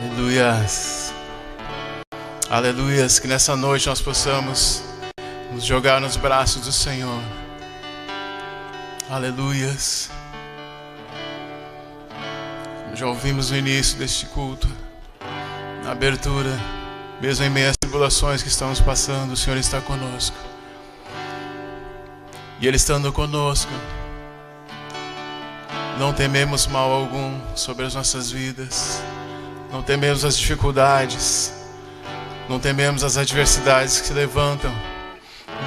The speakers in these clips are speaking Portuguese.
Aleluias. Aleluias. Que nessa noite nós possamos nos jogar nos braços do Senhor. Aleluias. Já ouvimos no início deste culto, na abertura, mesmo em meio às tribulações que estamos passando, o Senhor está conosco. E Ele estando conosco, não tememos mal algum sobre as nossas vidas. Não tememos as dificuldades. Não tememos as adversidades que se levantam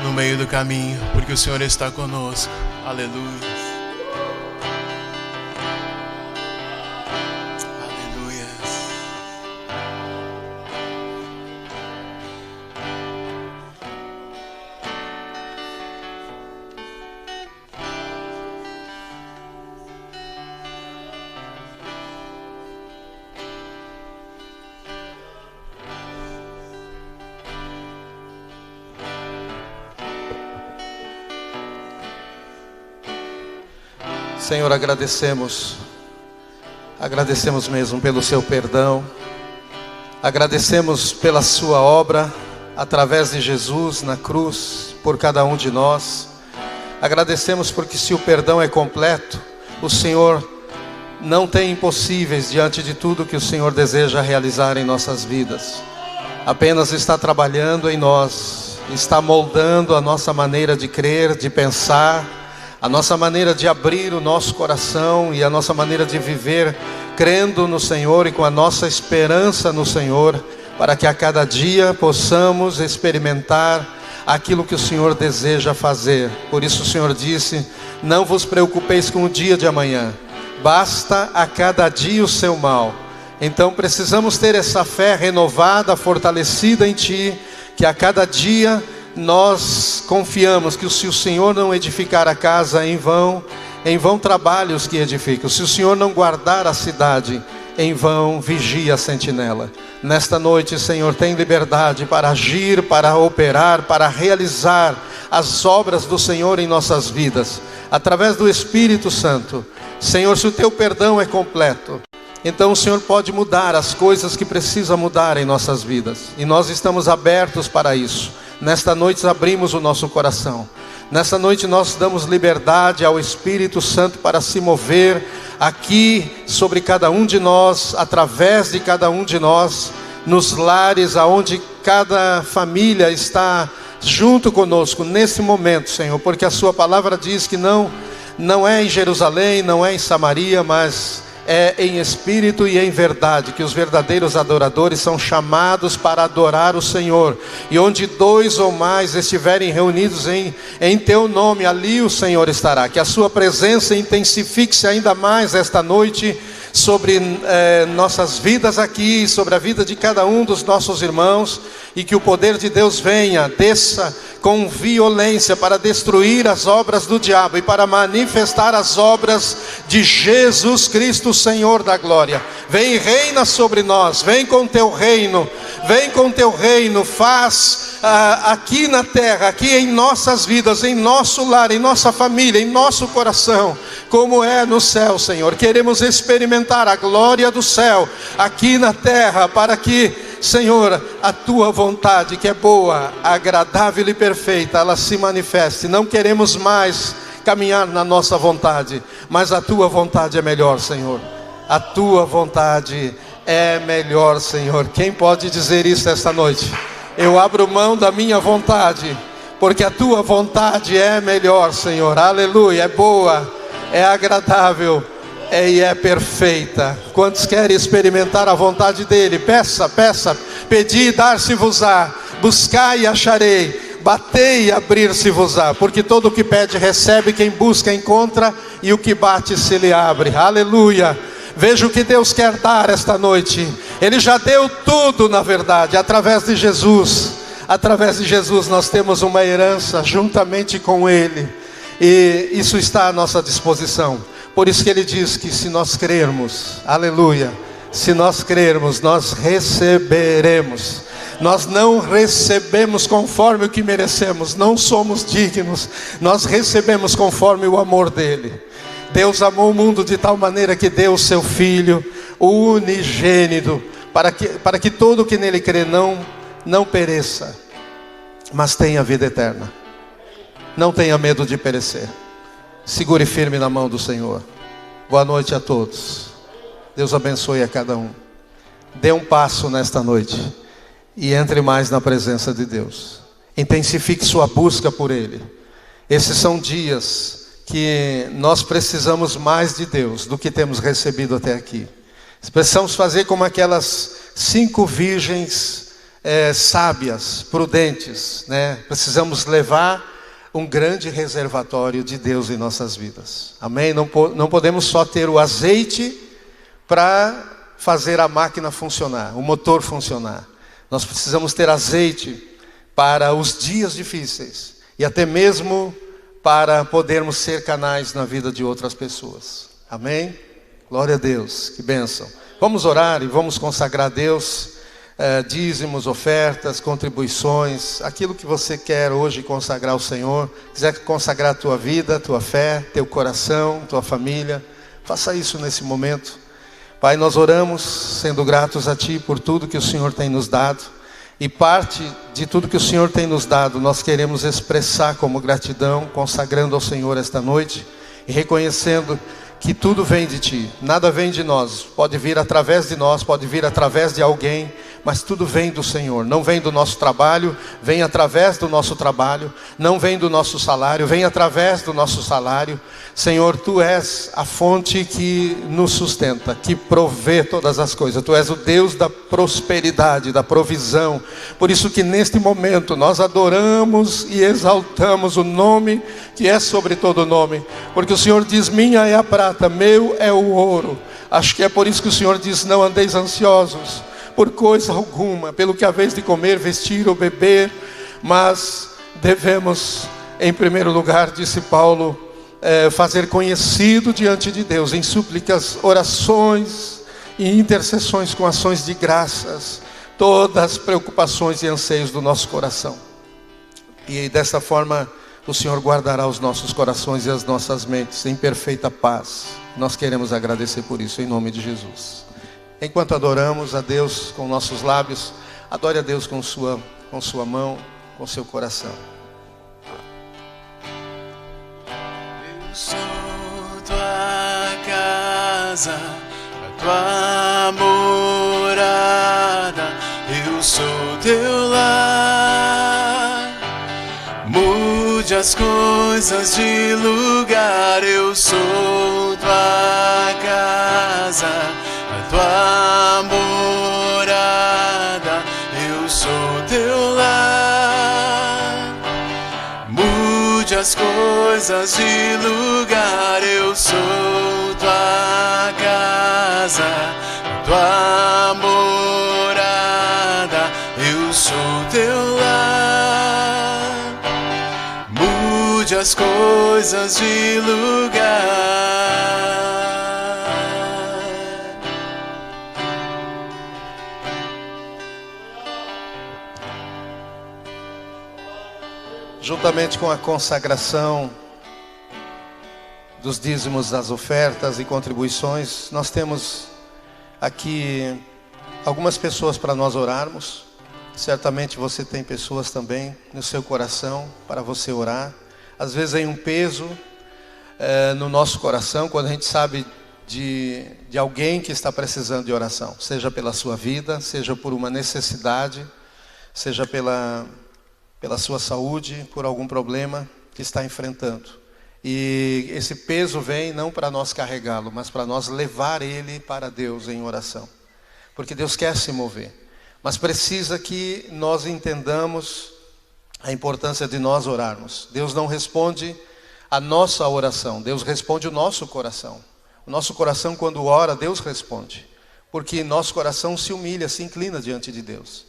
no meio do caminho, porque o Senhor está conosco. Aleluia. Senhor, agradecemos mesmo pelo seu perdão, agradecemos pela sua obra, através de Jesus na cruz, por cada um de nós, agradecemos porque se o perdão é completo, o Senhor não tem impossíveis diante de tudo que o Senhor deseja realizar em nossas vidas, apenas está trabalhando em nós, está moldando a nossa maneira de crer, de pensar, a nossa maneira de abrir o nosso coração e a nossa maneira de viver crendo no Senhor e com a nossa esperança no Senhor, para que a cada dia possamos experimentar aquilo que o Senhor deseja fazer. Por isso o Senhor disse: não vos preocupeis com o dia de amanhã, basta a cada dia o seu mal. Então precisamos ter essa fé renovada, fortalecida em Ti, que a cada dia nós confiamos que se o Senhor não edificar a casa, em vão trabalhos que edificam. Se o Senhor não guardar a cidade, em vão vigia a sentinela. Nesta noite, Senhor, tem liberdade para agir, para operar, para realizar as obras do Senhor em nossas vidas, através do Espírito Santo. Senhor, se o Teu perdão é completo, então o Senhor pode mudar as coisas que precisa mudar em nossas vidas, e nós estamos abertos para isso. Nesta noite abrimos o nosso coração. Nesta noite nós damos liberdade ao Espírito Santo para se mover aqui sobre cada um de nós, através de cada um de nós, nos lares aonde cada família está junto conosco nesse momento, Senhor, porque a Sua palavra diz que não é em Jerusalém, não é em Samaria, mas é em espírito e em verdade que os verdadeiros adoradores são chamados para adorar o Senhor. E onde dois ou mais estiverem reunidos em Teu nome, ali o Senhor estará. Que a Sua presença intensifique-se ainda mais esta noite sobre nossas vidas aqui, sobre a vida de cada um dos nossos irmãos, e que o poder de Deus venha, desça com violência para destruir as obras do diabo e para manifestar as obras de Jesus Cristo, Senhor da glória. Vem e reina sobre nós, vem com Teu reino, faz aqui na terra, aqui em nossas vidas, em nosso lar, em nossa família, em nosso coração, como é no céu, Senhor. Queremos experimentar a glória do céu aqui na terra, para que, Senhor, a Tua vontade, que é boa, agradável e perfeita, ela se manifeste. Não queremos mais caminhar na nossa vontade, mas a Tua vontade é melhor, Senhor. A Tua vontade é melhor, Senhor. Quem pode dizer isso esta noite? Eu abro mão da minha vontade, porque a Tua vontade é melhor, Senhor. Aleluia, é boa, é agradável e é perfeita. Quantos querem experimentar a vontade dEle? Peça, pedi e dar-se-vos-á, buscai e acharei, batei e abrir-se-vos-á, porque todo o que pede recebe, quem busca encontra, e o que bate se lhe abre. Aleluia. Veja o que Deus quer dar esta noite. Ele já deu tudo, na verdade, através de Jesus. Através de Jesus nós temos uma herança juntamente com Ele, e isso está à nossa disposição. Por isso que Ele diz que se nós crermos, aleluia, se nós crermos, nós receberemos. Nós não recebemos conforme o que merecemos, não somos dignos, nós recebemos conforme o amor dEle. Deus amou o mundo de tal maneira que deu o seu Filho unigênito, para que todo que nele crê não pereça, mas tenha vida eterna. Não tenha medo de perecer. Segure firme na mão do Senhor. Boa noite a todos. Deus abençoe a cada um. Dê um passo nesta noite e entre mais na presença de Deus. Intensifique sua busca por Ele. Esses são dias que nós precisamos mais de Deus do que temos recebido até aqui. Precisamos fazer como aquelas 5 virgens sábias, prudentes, né? Precisamos levar um grande reservatório de Deus em nossas vidas. Amém? Não podemos só ter o azeite para fazer a máquina funcionar, o motor funcionar. Nós precisamos ter azeite para os dias difíceis e até mesmo para podermos ser canais na vida de outras pessoas. Amém? Glória a Deus, que bênção. Vamos orar e vamos consagrar a Deus dízimos, ofertas, contribuições, aquilo que você quer hoje consagrar ao Senhor. Quiser consagrar a tua vida, a tua fé, teu coração, tua família, faça isso nesse momento. Pai, nós oramos sendo gratos a Ti por tudo que o Senhor tem nos dado. E parte de tudo que o Senhor tem nos dado, nós queremos expressar como gratidão, consagrando ao Senhor esta noite e reconhecendo que tudo vem de Ti, nada vem de nós. Pode vir através de nós, pode vir através de alguém, mas tudo vem do Senhor. Não vem do nosso trabalho, vem através do nosso trabalho. Não vem do nosso salário, vem através do nosso salário. Senhor, Tu és a fonte que nos sustenta, que provê todas as coisas. Tu és o Deus da prosperidade, da provisão. Por isso que neste momento nós adoramos e exaltamos o nome que é sobre todo nome. Porque o Senhor diz: minha é a prata, meu é o ouro. Acho que é por isso que o Senhor diz: não andeis ansiosos por coisa alguma, pelo que haveis de comer, vestir ou beber, mas devemos, em primeiro lugar, disse Paulo, fazer conhecido diante de Deus, em súplicas, orações e intercessões com ações de graças, todas as preocupações e anseios do nosso coração. E dessa forma o Senhor guardará os nossos corações e as nossas mentes em perfeita paz. Nós queremos agradecer por isso, em nome de Jesus. Enquanto adoramos a Deus com nossos lábios, adore a Deus com sua mão, com seu coração. Eu sou tua casa, a tua morada, eu sou teu lar. Mude as coisas de lugar, eu sou tua casa, a tua morada, eu sou teu lar. Mude as coisas de lugar, eu sou tua casa, a tua morada, eu sou teu lar. Mude as coisas de lugar. Juntamente com a consagração dos dízimos, das ofertas e contribuições, nós temos aqui algumas pessoas para nós orarmos. Certamente você tem pessoas também no seu coração para você orar. Às vezes vem um peso no nosso coração quando a gente sabe de alguém que está precisando de oração, seja pela sua vida, seja por uma necessidade, seja pela sua saúde, por algum problema que está enfrentando. E esse peso vem não para nós carregá-lo, mas para nós levar ele para Deus em oração. Porque Deus quer se mover, mas precisa que nós entendamos a importância de nós orarmos. Deus não responde a nossa oração, Deus responde o nosso coração. O nosso coração, quando ora, Deus responde, porque nosso coração se humilha, se inclina diante de Deus.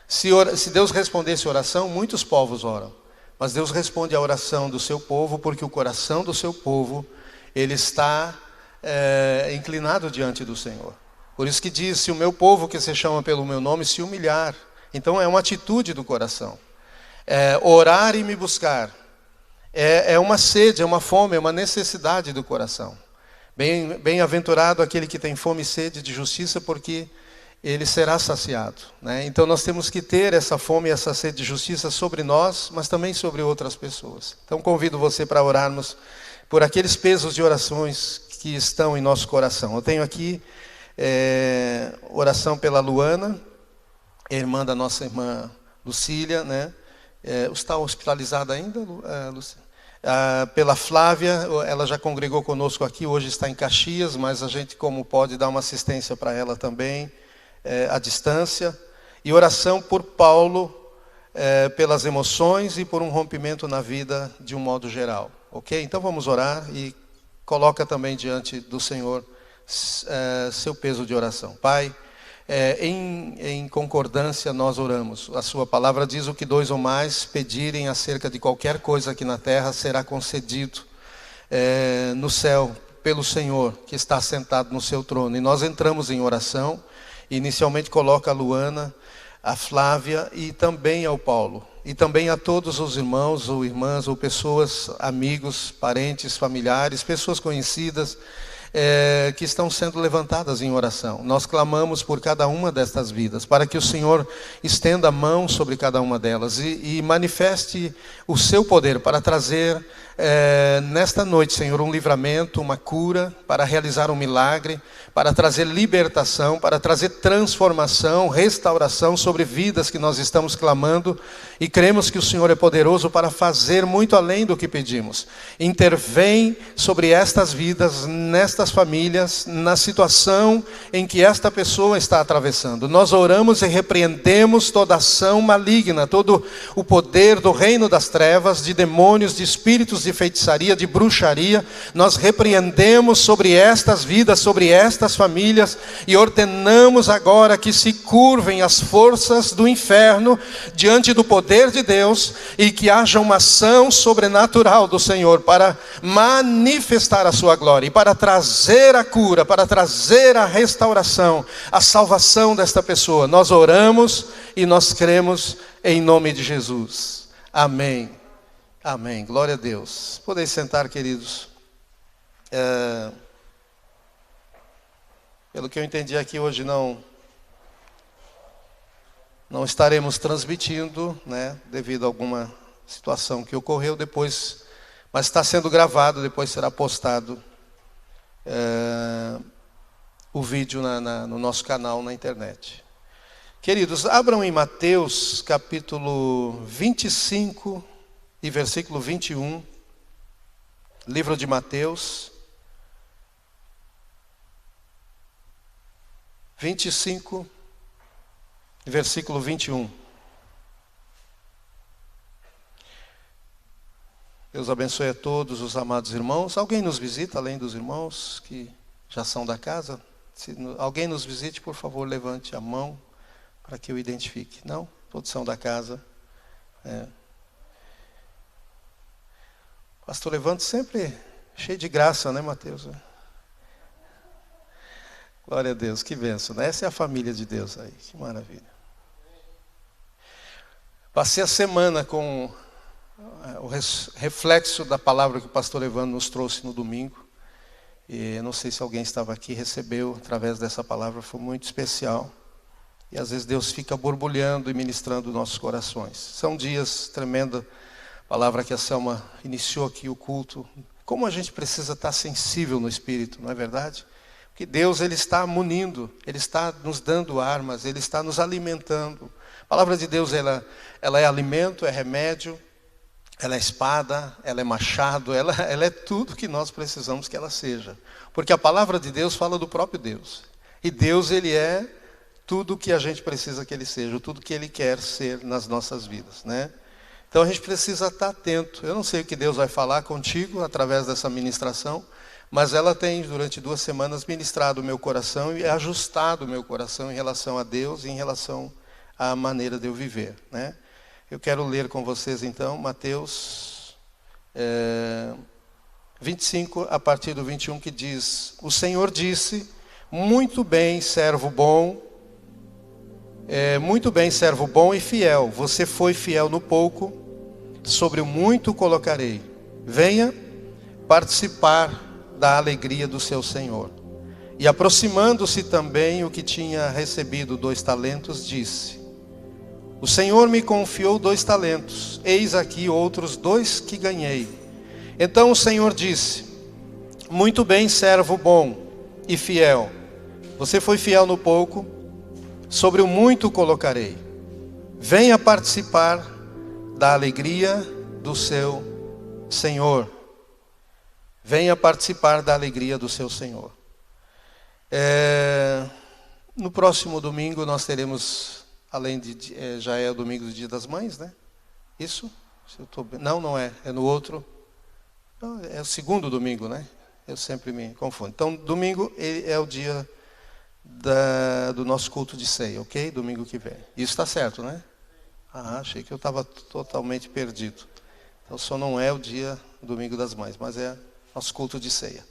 Se Deus respondesse a oração, muitos povos oram. Mas Deus responde a oração do seu povo, porque o coração do seu povo, ele está inclinado diante do Senhor. Por isso que diz: se o meu povo que se chama pelo meu nome se humilhar. Então é uma atitude do coração. Orar e me buscar. É uma sede, é uma fome, é uma necessidade do coração. Bem-aventurado aquele que tem fome e sede de justiça, porque ele será saciado, né? Então nós temos que ter essa fome e essa sede de justiça sobre nós, mas também sobre outras pessoas. Então convido você para orarmos por aqueles pesos de orações que estão em nosso coração. Eu tenho aqui oração pela Luana, irmã da nossa irmã Lucília, né? Está hospitalizada ainda, Lucília? Pela Flávia, ela já congregou conosco aqui, hoje está em Caxias, mas a gente, como pode, dar uma assistência para ela também, à distância. E oração por Paulo, pelas emoções e por um rompimento na vida de um modo geral. Ok? Então vamos orar e coloca também diante do Senhor seu peso de oração. Pai, em concordância nós oramos. A sua palavra diz: o que 2 ou mais pedirem acerca de qualquer coisa aqui na terra será concedido no céu pelo Senhor que está sentado no seu trono. E nós entramos em oração. Inicialmente coloca a Luana, a Flávia e também ao Paulo. E também a todos os irmãos ou irmãs ou pessoas, amigos, parentes, familiares, pessoas conhecidas, que estão sendo levantadas em oração. Nós clamamos por cada uma destas vidas, para que o Senhor estenda a mão sobre cada uma delas e manifeste o seu poder para trazer nesta noite, Senhor, um livramento, uma cura, para realizar um milagre, para trazer libertação, para trazer transformação, restauração sobre vidas que nós estamos clamando, e cremos que o Senhor é poderoso para fazer muito além do que pedimos. Intervém sobre estas vidas, nestas famílias, na situação em que esta pessoa está atravessando. Nós oramos e repreendemos toda ação maligna, todo o poder do reino das trevas, de demônios, de espíritos de feitiçaria, de bruxaria. Nós repreendemos sobre estas vidas, sobre estas famílias, e ordenamos agora que se curvem as forças do inferno diante do poder de Deus, e que haja uma ação sobrenatural do Senhor para manifestar a sua glória e para trazer a cura, para trazer a restauração, a salvação desta pessoa. Nós oramos e nós cremos em nome de Jesus. Amém. Amém. Glória a Deus. Podeis sentar, queridos. Pelo que eu entendi aqui, hoje não estaremos transmitindo, né, devido a alguma situação que ocorreu depois, mas está sendo gravado, depois será postado o vídeo no nosso canal na internet. Queridos, abram em Mateus capítulo 25 e versículo 21, livro de Mateus, 25, versículo 21. Deus abençoe a todos os amados irmãos. Alguém nos visita, além dos irmãos que já são da casa? Se alguém nos visite, por favor, levante a mão para que eu identifique. Não? Todos são da casa. Pastor Levante sempre cheio de graça, né, Mateus? Glória a Deus, que bênção, né? Essa é a família de Deus aí, que maravilha. Passei a semana com o reflexo da palavra que o pastor Evandro nos trouxe no domingo. E não sei se alguém estava aqui, recebeu através dessa palavra, foi muito especial. E às vezes Deus fica borbulhando e ministrando nossos corações. São dias tremendos. Palavra que a Selma iniciou aqui o culto. Como a gente precisa estar sensível no Espírito, não é verdade? Porque Deus, Ele está munindo, Ele está nos dando armas, Ele está nos alimentando. A palavra de Deus, ela é alimento, é remédio, ela é espada, ela é machado, ela é tudo que nós precisamos que ela seja. Porque a palavra de Deus fala do próprio Deus. E Deus, Ele é tudo que a gente precisa que Ele seja, tudo que Ele quer ser nas nossas vidas, né? Então a gente precisa estar atento. Eu não sei o que Deus vai falar contigo através dessa ministração, mas ela tem durante 2 semanas ministrado o meu coração e ajustado o meu coração em relação a Deus e em relação à maneira de eu viver, né? Eu quero ler com vocês então Mateus 25 a partir do 21, que diz: o Senhor disse: muito bem, servo bom, muito bem, servo bom e fiel. Você foi fiel no pouco, sobre o muito colocarei. Venha participar da alegria do seu Senhor. E aproximando-se também o que tinha recebido 2 talentos, disse: o Senhor me confiou 2 talentos, eis aqui outros 2 que ganhei. Então o Senhor disse: muito bem, servo bom e fiel. Você foi fiel no pouco, sobre o muito o colocarei. Venha participar da alegria do seu Senhor. Venha participar da alegria do seu Senhor. No próximo domingo nós teremos, além de já é o domingo do Dia das Mães, né? Isso? Não é. É no outro. É o segundo domingo, né? Eu sempre me confundo. Então, domingo é o dia do nosso culto de ceia, ok? Domingo que vem. Isso está certo, né? Achei que eu estava totalmente perdido. Então, só não é o dia domingo das mães, mas é nosso culto de ceia.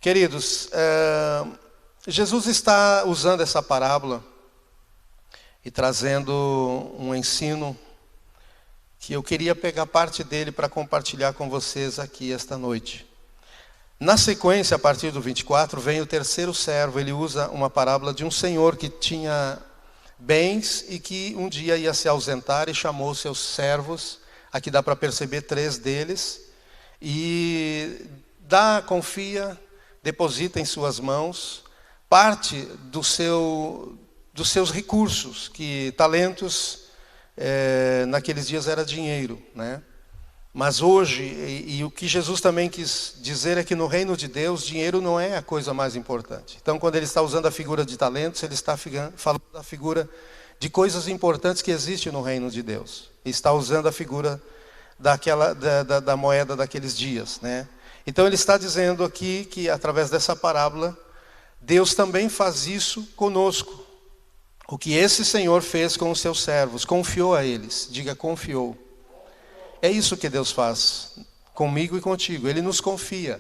Queridos, Jesus está usando essa parábola e trazendo um ensino que eu queria pegar parte dele para compartilhar com vocês aqui esta noite. Na sequência, a partir do 24, vem o terceiro servo. Ele usa uma parábola de um senhor que tinha bens e que um dia ia se ausentar e chamou seus servos. Aqui dá para perceber 3 deles. E confia, deposita em suas mãos parte dos seus recursos, que talentos naqueles dias era dinheiro, né? Mas hoje, e o que Jesus também quis dizer é que no reino de Deus, dinheiro não é a coisa mais importante. Então, quando ele está usando a figura de talentos, ele está falando da figura de coisas importantes que existem no reino de Deus. E está usando a figura da moeda daqueles dias, né? Então, ele está dizendo aqui que, através dessa parábola, Deus também faz isso conosco. O que esse Senhor fez com os seus servos, confiou a eles. Diga, confiou. É isso que Deus faz comigo e contigo. Ele nos confia.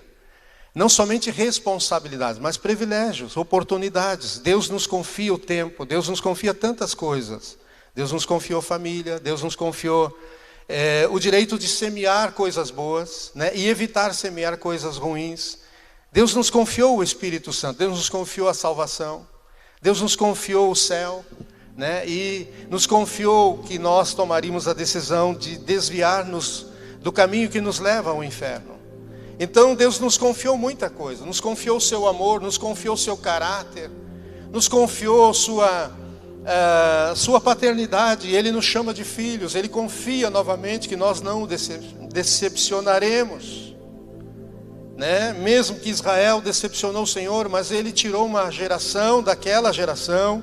Não somente responsabilidades, mas privilégios, oportunidades. Deus nos confia o tempo. Deus nos confia tantas coisas. Deus nos confiou família. Deus nos confiou o direito de semear coisas boas, né, e evitar semear coisas ruins. Deus nos confiou o Espírito Santo. Deus nos confiou a salvação. Deus nos confiou o céu, né? E nos confiou que nós tomaríamos a decisão de desviar-nos do caminho que nos leva ao inferno. Então Deus nos confiou muita coisa. Nos confiou o seu amor, nos confiou o seu caráter, nos confiou sua paternidade. Ele nos chama de filhos. Ele confia novamente que nós não o decepcionaremos, né? Mesmo que Israel decepcionou o Senhor, mas ele tirou uma geração daquela geração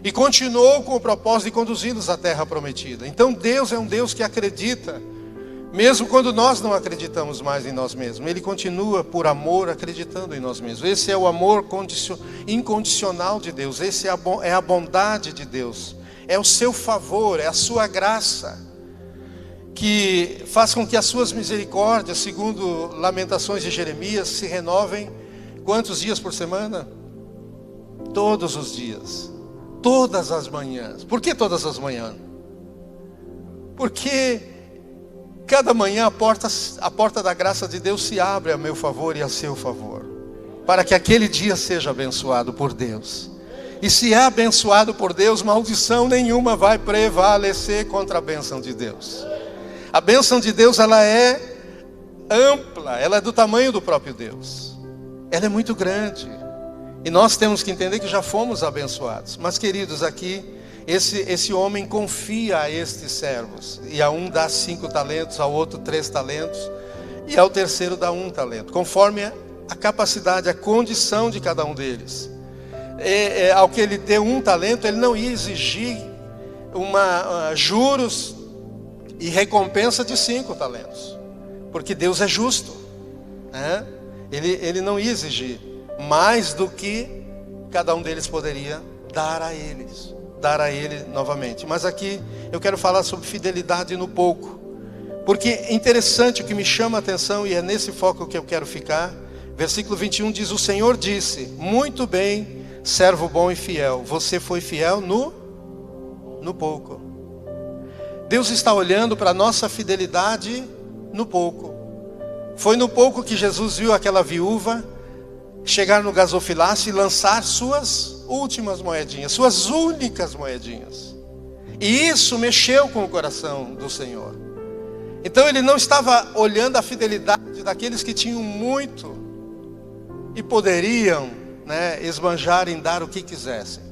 e continuou com o propósito de conduzi-los à terra prometida. Então Deus é um Deus que acredita, mesmo quando nós não acreditamos mais em nós mesmos. Ele continua, por amor, acreditando em nós mesmos. Esse é o amor incondicional de Deus. Esse é a bondade de Deus. É o seu favor, é a sua graça, que faz com que as suas misericórdias, segundo Lamentações de Jeremias, se renovem quantos dias por semana? Todos os dias. Todas as manhãs. Por que todas as manhãs? Porque cada manhã a porta da graça de Deus se abre a meu favor e a seu favor, para que aquele dia seja abençoado por Deus. E se é abençoado por Deus, maldição nenhuma vai prevalecer contra a bênção de Deus. A bênção de Deus, ela é ampla, ela é do tamanho do próprio Deus. Ela é muito grande. E nós temos que entender que já fomos abençoados. Mas, queridos, aqui, esse homem confia a estes servos. E a um dá 5 talentos, ao outro 3 talentos. E ao terceiro dá 1 talento. Conforme a capacidade, a condição de cada um deles. Ao que ele deu 1 talento, ele não ia exigir juros e recompensa de 5 talentos. Porque Deus é justo, né? Ele não ia exigir mais do que cada um deles poderia dar a ele novamente. Mas aqui eu quero falar sobre fidelidade no pouco, porque é interessante, o que me chama a atenção, e é nesse foco que eu quero ficar. Versículo 21 diz: o Senhor disse, muito bem, servo bom e fiel, você foi fiel no pouco. Deus está olhando para a nossa fidelidade no pouco. Foi no pouco que Jesus viu aquela viúva chegar no gasofilácio e lançar suas últimas moedinhas, suas únicas moedinhas. E isso mexeu com o coração do Senhor. Então ele não estava olhando a fidelidade daqueles que tinham muito e poderiam, esbanjar em dar o que quisessem.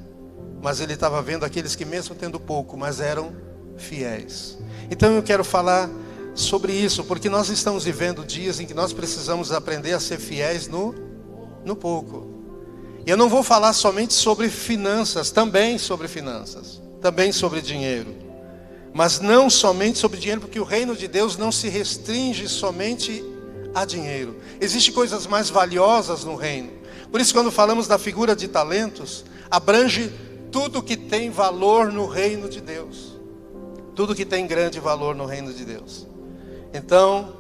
Mas ele estava vendo aqueles que mesmo tendo pouco, mas eram fiéis. Então eu quero falar sobre isso, porque nós estamos vivendo dias em que nós precisamos aprender a ser fiéis no pouco. E eu não vou falar somente sobre finanças, também sobre finanças, também sobre dinheiro. Mas não somente sobre dinheiro, porque o reino de Deus não se restringe somente a dinheiro. Existem coisas mais valiosas no reino. Por isso, quando falamos da figura de talentos, abrange tudo que tem valor no reino de Deus. Tudo que tem grande valor no reino de Deus. Então,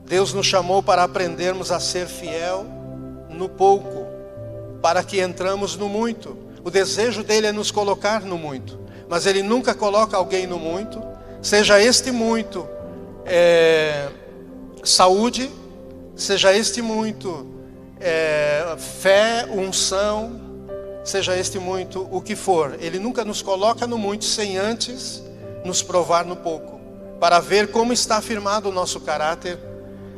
Deus nos chamou para aprendermos a ser fiel no pouco, para que entramos no muito. O desejo dele é nos colocar no muito, mas ele nunca coloca alguém no muito, seja este muito saúde, seja este muito fé, unção, seja este muito o que for. Ele nunca nos coloca no muito sem antes nos provar no pouco, para ver como está afirmado o nosso caráter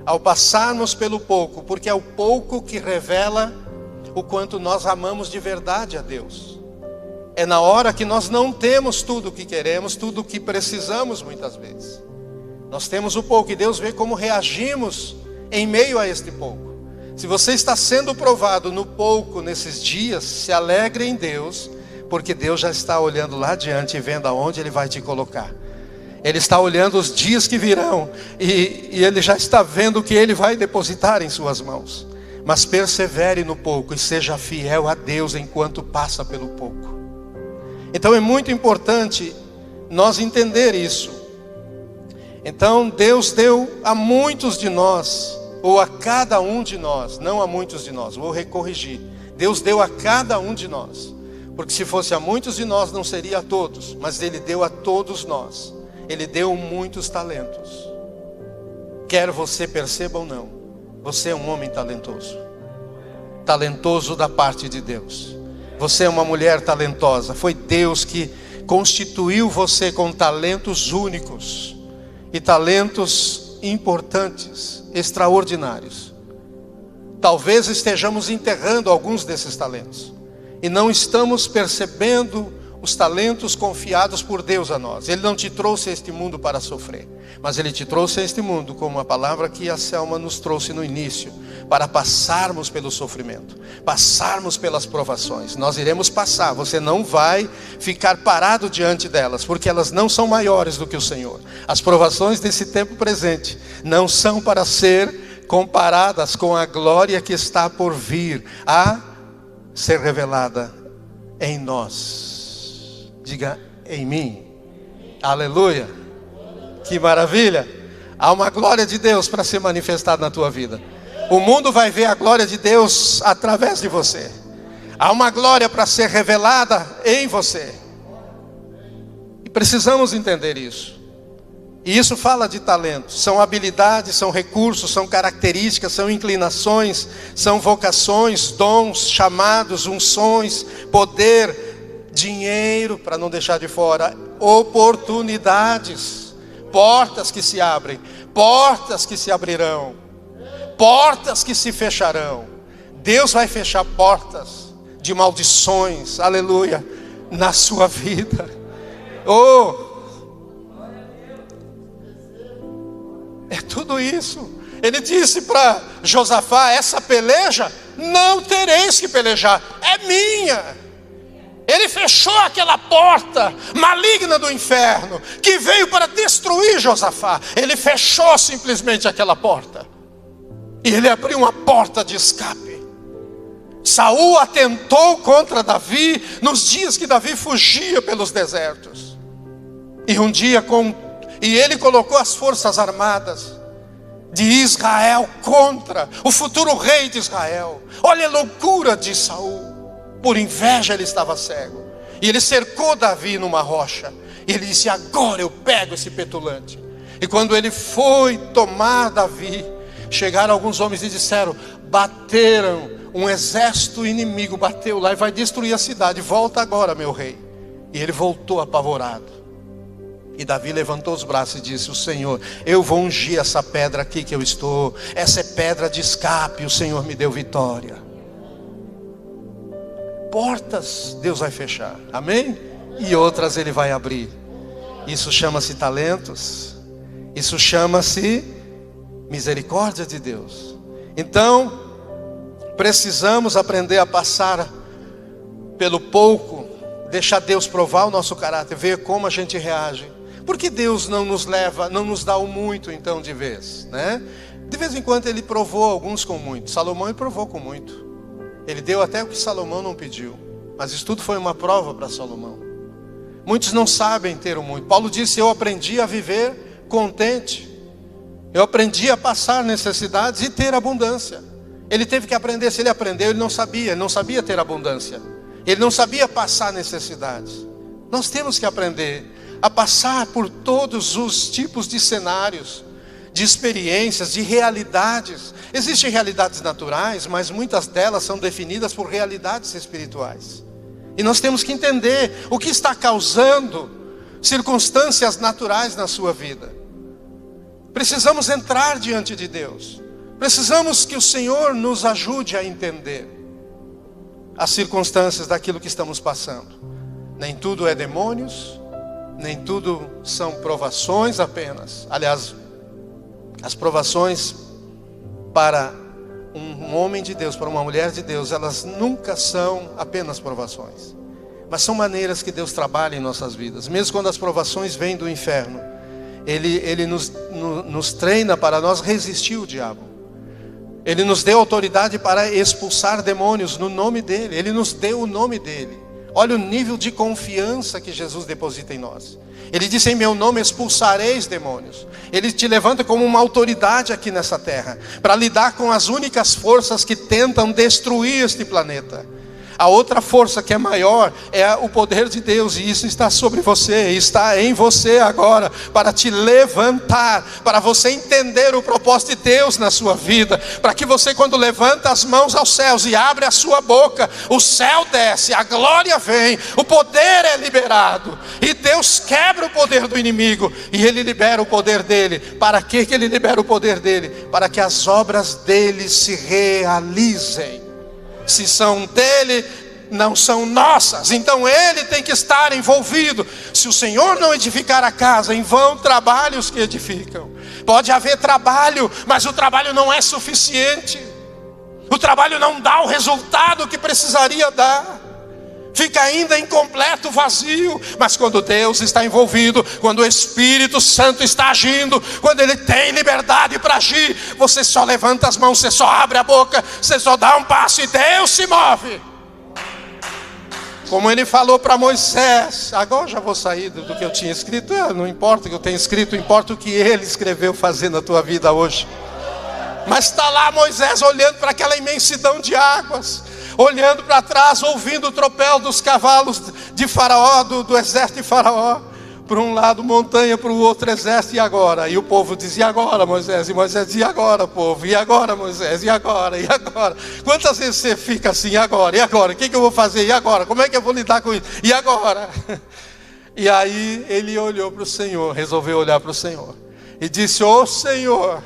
ao passarmos pelo pouco, porque é o pouco que revela o quanto nós amamos de verdade a Deus. É na hora que nós não temos tudo o que queremos, tudo o que precisamos muitas vezes. Nós temos o pouco e Deus vê como reagimos em meio a este pouco. Se você está sendo provado no pouco nesses dias, se alegre em Deus, porque Deus já está olhando lá adiante e vendo aonde Ele vai te colocar. Ele está olhando os dias que virão e Ele já está vendo o que Ele vai depositar em suas mãos. Mas persevere no pouco e seja fiel a Deus enquanto passa pelo pouco. Então é muito importante nós entender isso. Então Deus deu a muitos de nós, ou a cada um de nós, não a muitos de nós, vou recorrigir. Deus deu a cada um de nós, porque se fosse a muitos de nós não seria a todos, mas Ele deu a todos nós. Ele deu muitos talentos. Quer você perceba ou não, você é um homem talentoso. Talentoso da parte de Deus. Você é uma mulher talentosa. Foi Deus que constituiu você com talentos únicos. E talentos importantes, extraordinários. Talvez estejamos enterrando alguns desses talentos. E não estamos percebendo os talentos confiados por Deus a nós. Ele não te trouxe a este mundo para sofrer, mas Ele te trouxe a este mundo, como a palavra que a Selma nos trouxe no início, para passarmos pelo sofrimento, passarmos pelas provações. Nós iremos passar, você não vai ficar parado diante delas, porque elas não são maiores do que o Senhor. As provações desse tempo presente não são para ser comparadas com a glória que está por vir a ser revelada em nós. Diga em mim. Aleluia. Que maravilha. Há uma glória de Deus para ser manifestada na tua vida. O mundo vai ver a glória de Deus através de você. Há uma glória para ser revelada em você. E precisamos entender isso. E isso fala de talentos. São habilidades, são recursos, são características, são inclinações, são vocações, dons, chamados, unções, poder, dinheiro, para não deixar de fora, oportunidades, portas que se abrem, portas que se abrirão, portas que se fecharão. Deus vai fechar portas de maldições, aleluia, na sua vida. É tudo isso. Ele disse para Josafá: essa peleja não tereis que pelejar, é minha. Ele fechou aquela porta maligna do inferno, que veio para destruir Josafá. Ele fechou simplesmente aquela porta, e ele abriu uma porta de escape. Saul atentou contra Davi nos dias que Davi fugia pelos desertos. E um dia ele colocou as forças armadas de Israel contra o futuro rei de Israel. Olha a loucura de Saul. Por inveja ele estava cego. E ele cercou Davi numa rocha. E ele disse: agora eu pego esse petulante. E quando ele foi tomar Davi, chegaram alguns homens e disseram: bateram um exército inimigo bateu lá e vai destruir a cidade. Volta agora, meu rei. E ele voltou apavorado. E Davi levantou os braços e disse: o Senhor, eu vou ungir essa pedra aqui que eu estou. Essa é pedra de escape, o Senhor me deu vitória. Portas Deus vai fechar, amém? E outras Ele vai abrir. Isso chama-se talentos. Isso chama-se misericórdia de Deus. Então, precisamos aprender a passar pelo pouco, deixar Deus provar o nosso caráter, ver como a gente reage. Por que Deus não nos leva, não nos dá o muito então de vez, né? De vez em quando Ele provou alguns com muito. Salomão Ele provou com muito. Ele deu até o que Salomão não pediu. Mas isso tudo foi uma prova para Salomão. Muitos não sabem ter o muito. Paulo disse: eu aprendi a viver contente. Eu aprendi a passar necessidades e ter abundância. Ele teve que aprender. Se ele aprendeu, ele não sabia ter abundância. Ele não sabia passar necessidades. Nós temos que aprender a passar por todos os tipos de cenários, de experiências, de realidades. Existem realidades naturais, mas muitas delas são definidas por realidades espirituais. E nós temos que entender o que está causando circunstâncias naturais na sua vida. Precisamos entrar diante de Deus. Precisamos que o Senhor nos ajude a entender as circunstâncias daquilo que estamos passando. Nem tudo é demônios, nem tudo são provações apenas. Aliás, as provações para um homem de Deus, para uma mulher de Deus, elas nunca são apenas provações, mas são maneiras que Deus trabalha em nossas vidas. Mesmo quando as provações vêm do inferno, Ele nos treina para nós resistir ao diabo. Ele nos deu autoridade para expulsar demônios no nome dEle. Ele nos deu o nome dEle. Olha o nível de confiança que Jesus deposita em nós. Ele disse: em meu nome expulsareis demônios. Ele te levanta como uma autoridade aqui nessa terra, para lidar com as únicas forças que tentam destruir este planeta. A outra força que é maior é o poder de Deus, e isso está sobre você, está em você agora, para te levantar, para você entender o propósito de Deus na sua vida, para que você, quando levanta as mãos aos céus e abre a sua boca, o céu desce, a glória vem, o poder é liberado, e Deus quebra o poder do inimigo, e Ele libera o poder dEle. Para que Ele libera o poder dEle? Para que as obras dEle se realizem. Se são dele, não são nossas. Então Ele tem que estar envolvido. Se o Senhor não edificar a casa, em vão trabalham os que edificam. Pode haver trabalho, mas o trabalho não é suficiente. O trabalho não dá o resultado que precisaria dar. Fica ainda incompleto, vazio. Mas quando Deus está envolvido, quando o Espírito Santo está agindo, quando Ele tem liberdade para agir, você só levanta as mãos, você só abre a boca, você só dá um passo e Deus se move. Como Ele falou para Moisés: agora já vou sair do que eu tinha escrito. Não importa o que eu tenho escrito, importa o que Ele escreveu fazer na tua vida hoje. Mas está lá Moisés olhando para aquela imensidão de águas, olhando para trás, ouvindo o tropel dos cavalos de Faraó, do exército de Faraó. Por um lado montanha, para o outro exército. E agora? E o povo dizia: e agora, Moisés? E Moisés dizia: e agora, povo? E agora, Moisés? E agora? E agora? Quantas vezes você fica assim: e agora? E agora? O que eu vou fazer? E agora? Como é que eu vou lidar com isso? E agora? E aí ele olhou para o Senhor, resolveu olhar para o Senhor e disse: ô Senhor,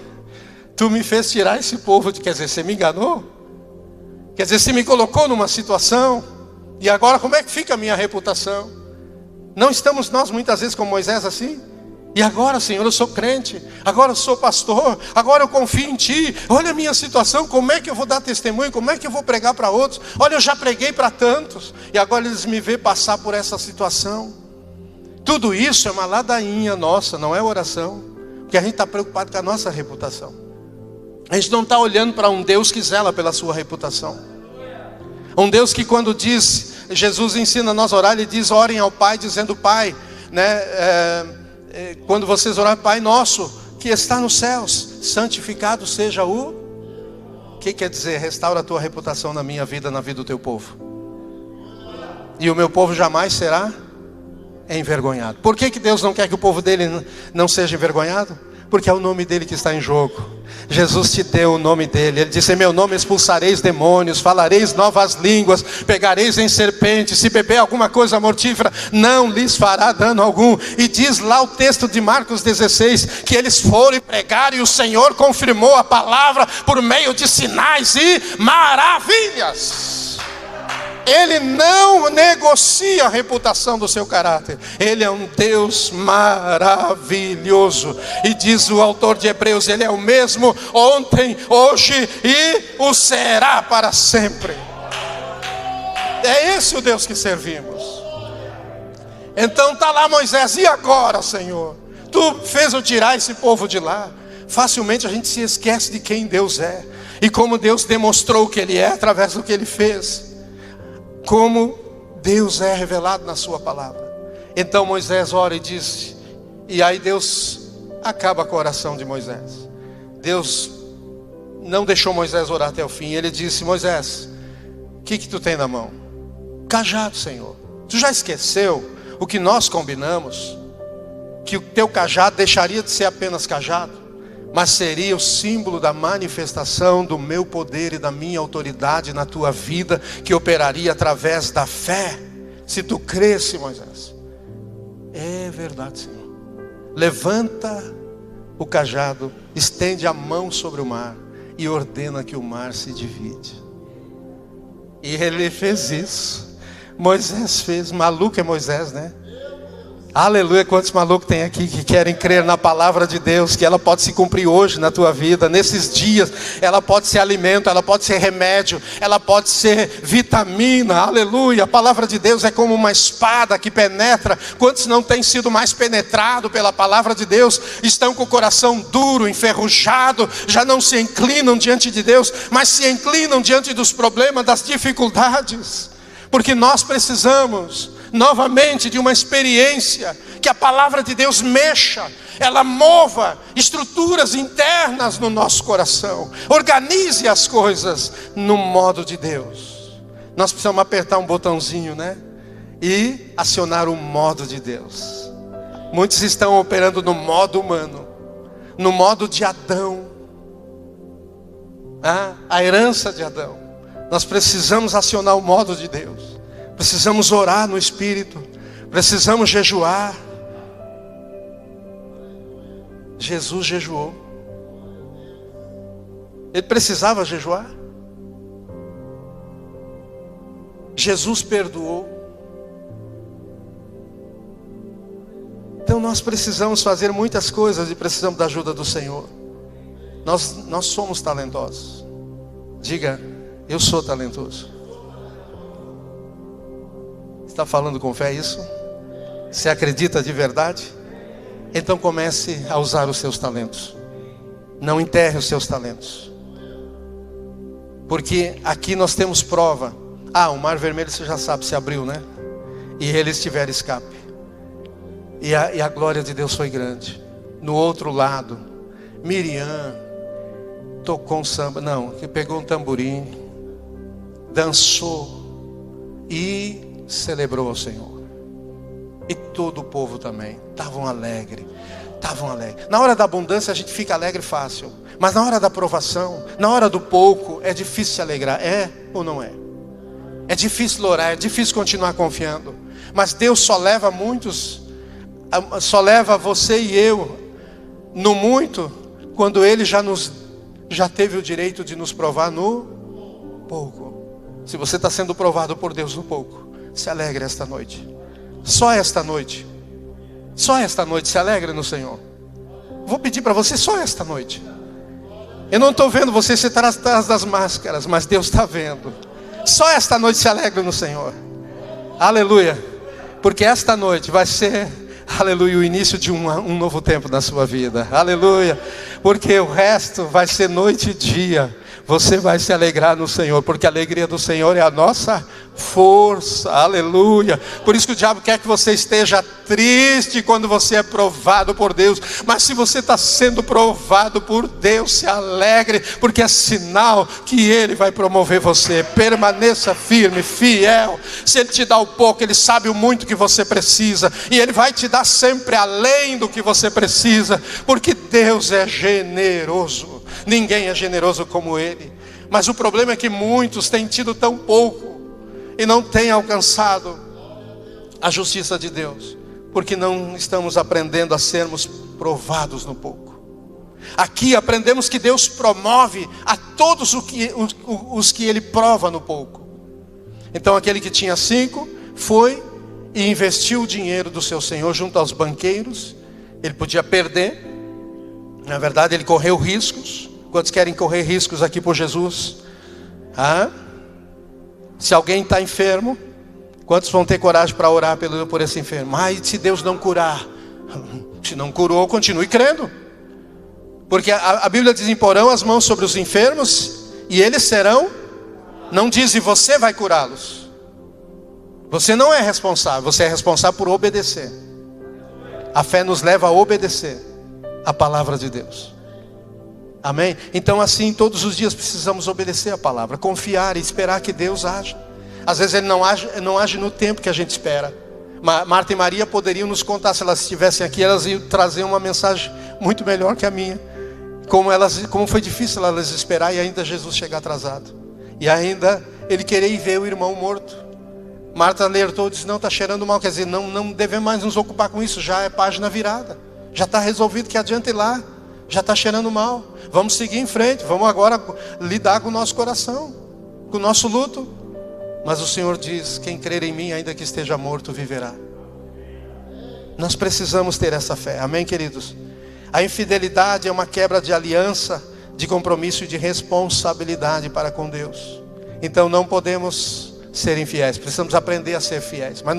Tu me fez tirar esse povo quer dizer, você me enganou? Quer dizer, você me colocou numa situação, e agora como é que fica a minha reputação? Não estamos nós muitas vezes como Moisés assim? E agora, Senhor, eu sou crente, agora eu sou pastor, agora eu confio em Ti. Olha a minha situação, como é que eu vou dar testemunho? Como é que eu vou pregar para outros? Olha, eu já preguei para tantos, e agora eles me veem passar por essa situação. Tudo isso é uma ladainha nossa, não é oração, porque a gente está preocupado com a nossa reputação. A gente não está olhando para um Deus que zela pela sua reputação. Um Deus que, quando diz, Jesus ensina nós a orar, Ele diz: orem ao Pai, dizendo: Pai, né, quando vocês orarem, Pai nosso que está nos céus, santificado seja o... que quer dizer? Restaura a tua reputação na minha vida, na vida do teu povo. E o meu povo jamais será envergonhado. Por que Deus não quer que o povo dele não seja envergonhado? Porque é o nome dele que está em jogo. Jesus te deu o nome dele. Ele disse: em meu nome expulsareis demônios, falareis novas línguas, pegareis em serpentes, se beber alguma coisa mortífera, não lhes fará dano algum. E diz lá o texto de Marcos 16, que eles foram e pregaram, e o Senhor confirmou a palavra por meio de sinais e maravilhas. Ele não negocia a reputação do seu caráter. Ele é um Deus maravilhoso. E diz o autor de Hebreus: ele é o mesmo ontem, hoje e o será para sempre. É esse o Deus que servimos. Então está lá Moisés: e agora, Senhor? Tu fez eu tirar esse povo de lá. Facilmente a gente se esquece de quem Deus é, e como Deus demonstrou que Ele é através do que Ele fez, como Deus é revelado na sua palavra. Então Moisés ora e diz, e aí Deus acaba com a oração de Moisés. Deus não deixou Moisés orar até o fim. Ele disse: Moisés, o que tu tem na mão? Cajado, Senhor. Tu já esqueceu o que nós combinamos? Que o teu cajado deixaria de ser apenas cajado, mas seria o símbolo da manifestação do meu poder e da minha autoridade na tua vida, que operaria através da fé. Se tu cresce, Moisés. É verdade, Senhor. Levanta o cajado, estende a mão sobre o mar e ordena que o mar se divide. E ele fez isso. Moisés fez. Maluco é Moisés, né? Aleluia. Quantos malucos tem aqui que querem crer na palavra de Deus, que ela pode se cumprir hoje na tua vida, nesses dias. Ela pode ser alimento, ela pode ser remédio, ela pode ser vitamina. Aleluia. A palavra de Deus é como uma espada que penetra. Quantos não têm sido mais penetrados pela palavra de Deus? Estão com o coração duro, enferrujado, já não se inclinam diante de Deus, mas se inclinam diante dos problemas, das dificuldades. Porque nós precisamos novamente de uma experiência, que a palavra de Deus mexa, ela mova estruturas internas no nosso coração, organize as coisas no modo de Deus. Nós precisamos apertar um botãozinho, né? E acionar o modo de Deus. Muitos estão operando no modo humano, no modo de Adão, a herança de Adão. Nós precisamos acionar o modo de Deus. Precisamos orar no Espírito. Precisamos jejuar. Jesus jejuou. Ele precisava jejuar. Jesus perdoou. Então nós precisamos fazer muitas coisas e precisamos da ajuda do Senhor. Nós somos talentosos. Diga: eu sou talentoso. Está falando com fé isso? Você acredita de verdade? Então comece a usar os seus talentos. Não enterre os seus talentos. Porque aqui nós temos prova. O mar vermelho você já sabe, se abriu, né? E eles tiveram escape. E a glória de Deus foi grande. No outro lado, Miriam tocou um samba, que pegou um tamborim, dançou e celebrou ao Senhor. E todo o povo também estavam alegres. Na hora da abundância a gente fica alegre fácil, mas na hora da provação, na hora do pouco, é difícil se alegrar. É ou não é? É difícil orar, é difícil continuar confiando. Mas Deus só leva você e eu no muito, quando Ele já teve o direito de nos provar no pouco. Se você está sendo provado por Deus no pouco, se alegre esta noite. Só esta noite se alegre no Senhor. Vou pedir para você só esta noite. Eu não estou vendo você atrás das máscaras, mas Deus está vendo. Só esta noite se alegre no Senhor. Aleluia. Porque esta noite vai ser, aleluia, o início de um novo tempo na sua vida. Aleluia. Porque o resto vai ser noite e dia. Você vai se alegrar no Senhor, porque a alegria do Senhor é a nossa força. Aleluia. Por isso que o diabo quer que você esteja triste quando você é provado por Deus. Mas se você está sendo provado por Deus, se alegre, porque é sinal que Ele vai promover você. Permaneça firme, fiel. Se Ele te dá o pouco, Ele sabe o muito que você precisa, e Ele vai te dar sempre além do que você precisa, porque Deus é generoso. ninguém é generoso como Ele. Mas o problema é que muitos têm tido tão pouco e não têm alcançado a justiça de Deus, porque não estamos aprendendo a sermos provados no pouco. Aqui aprendemos que Deus promove a todos os que Ele prova no pouco. Então aquele que tinha 5 foi e investiu o dinheiro do seu senhor junto aos banqueiros. Ele podia perder, na verdade ele correu riscos. Quantos querem correr riscos aqui por Jesus? Se alguém está enfermo, quantos vão ter coragem para orar por esse enfermo? Mas se Deus não curar, se não curou, continue crendo. Porque a Bíblia diz: imporão as mãos sobre os enfermos e eles serão, não diz e você vai curá-los. Você não é responsável, você é responsável por obedecer. A fé nos leva a obedecer a palavra de Deus. Amém? Então assim, todos os dias precisamos obedecer a palavra, confiar e esperar que Deus age. Às vezes Ele não age no tempo que a gente espera. Marta e Maria poderiam nos contar, se elas estivessem aqui, elas iam trazer uma mensagem muito melhor que a minha. Como foi difícil elas esperar e ainda Jesus chegar atrasado. E ainda Ele querer ir ver o irmão morto. Marta alertou e disse: não, está cheirando mal. Quer dizer, não devemos mais nos ocupar com isso, já é página virada. Já está resolvido, que adianta ir lá. Já está cheirando mal. Vamos seguir em frente, vamos agora lidar com o nosso coração, com o nosso luto. Mas o Senhor diz: quem crer em mim, ainda que esteja morto, viverá. Nós precisamos ter essa fé, amém, queridos? A infidelidade é uma quebra de aliança, de compromisso e de responsabilidade para com Deus. Então não podemos ser infiéis, precisamos aprender a ser fiéis. Mas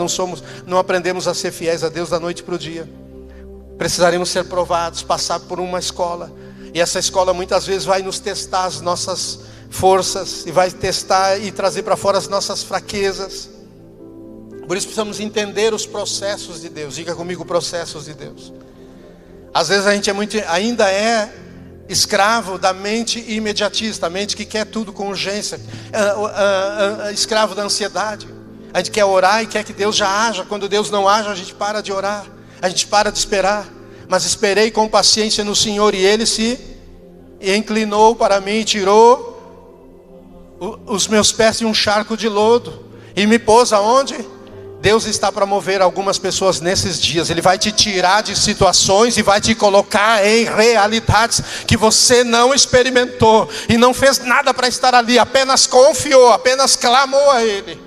não aprendemos a ser fiéis a Deus da noite para o dia. Precisaremos ser provados, passar por uma escola. E essa escola muitas vezes vai nos testar as nossas forças, e vai testar e trazer para fora as nossas fraquezas. Por isso precisamos entender os processos de Deus. Diga comigo: processos de Deus. Às vezes a gente ainda é escravo da mente imediatista, a mente que quer tudo com urgência, escravo da ansiedade. A gente quer orar e quer que Deus já haja. Quando Deus não age, a gente para de orar, a gente para de esperar. Mas esperei com paciência no Senhor, e Ele se inclinou para mim e tirou os meus pés de um charco de lodo e me pôs aonde? Deus está para mover algumas pessoas nesses dias. Ele vai te tirar de situações e vai te colocar em realidades que você não experimentou e não fez nada para estar ali, apenas confiou, apenas clamou a Ele.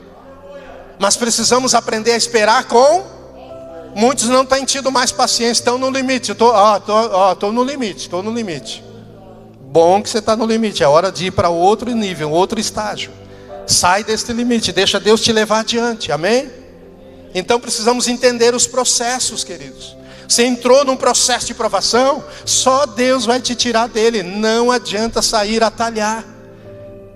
Mas precisamos aprender a esperar com... Muitos não têm tido mais paciência, estão no limite. Estou no limite. Bom que você está no limite, é hora de ir para outro nível, outro estágio. Sai deste limite, deixa Deus te levar adiante, amém? Então precisamos entender os processos, queridos. Você entrou num processo de provação, só Deus vai te tirar dele. Não adianta sair a talhar.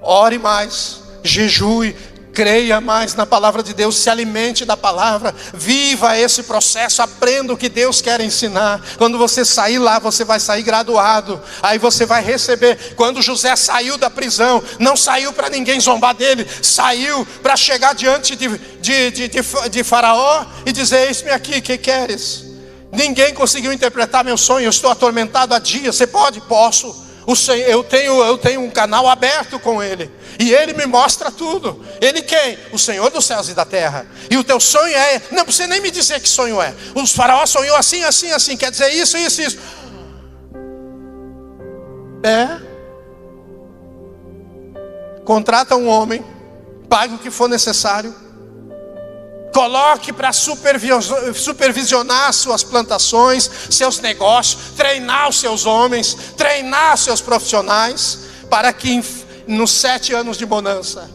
Ore mais, jejue, creia mais na palavra de Deus, se alimente da palavra, viva esse processo, aprenda o que Deus quer ensinar. Quando você sair lá, você vai sair graduado, aí você vai receber. Quando José saiu da prisão, não saiu para ninguém zombar dele, saiu para chegar diante de Faraó e dizer: eis-me aqui, que queres? Ninguém conseguiu interpretar meu sonho, eu estou atormentado há dias. Você pode? Posso. Eu tenho um canal aberto com Ele, e Ele me mostra tudo. Ele quem? O Senhor dos céus e da terra. E o teu sonho é... Não precisa nem me dizer que sonho é. O faraó sonhou assim, assim, assim. Quer dizer isso. Contrata um homem, pague o que for necessário, coloque para supervisionar suas plantações, seus negócios, treinar os seus homens, treinar os seus profissionais, para que nos 7 anos de bonança,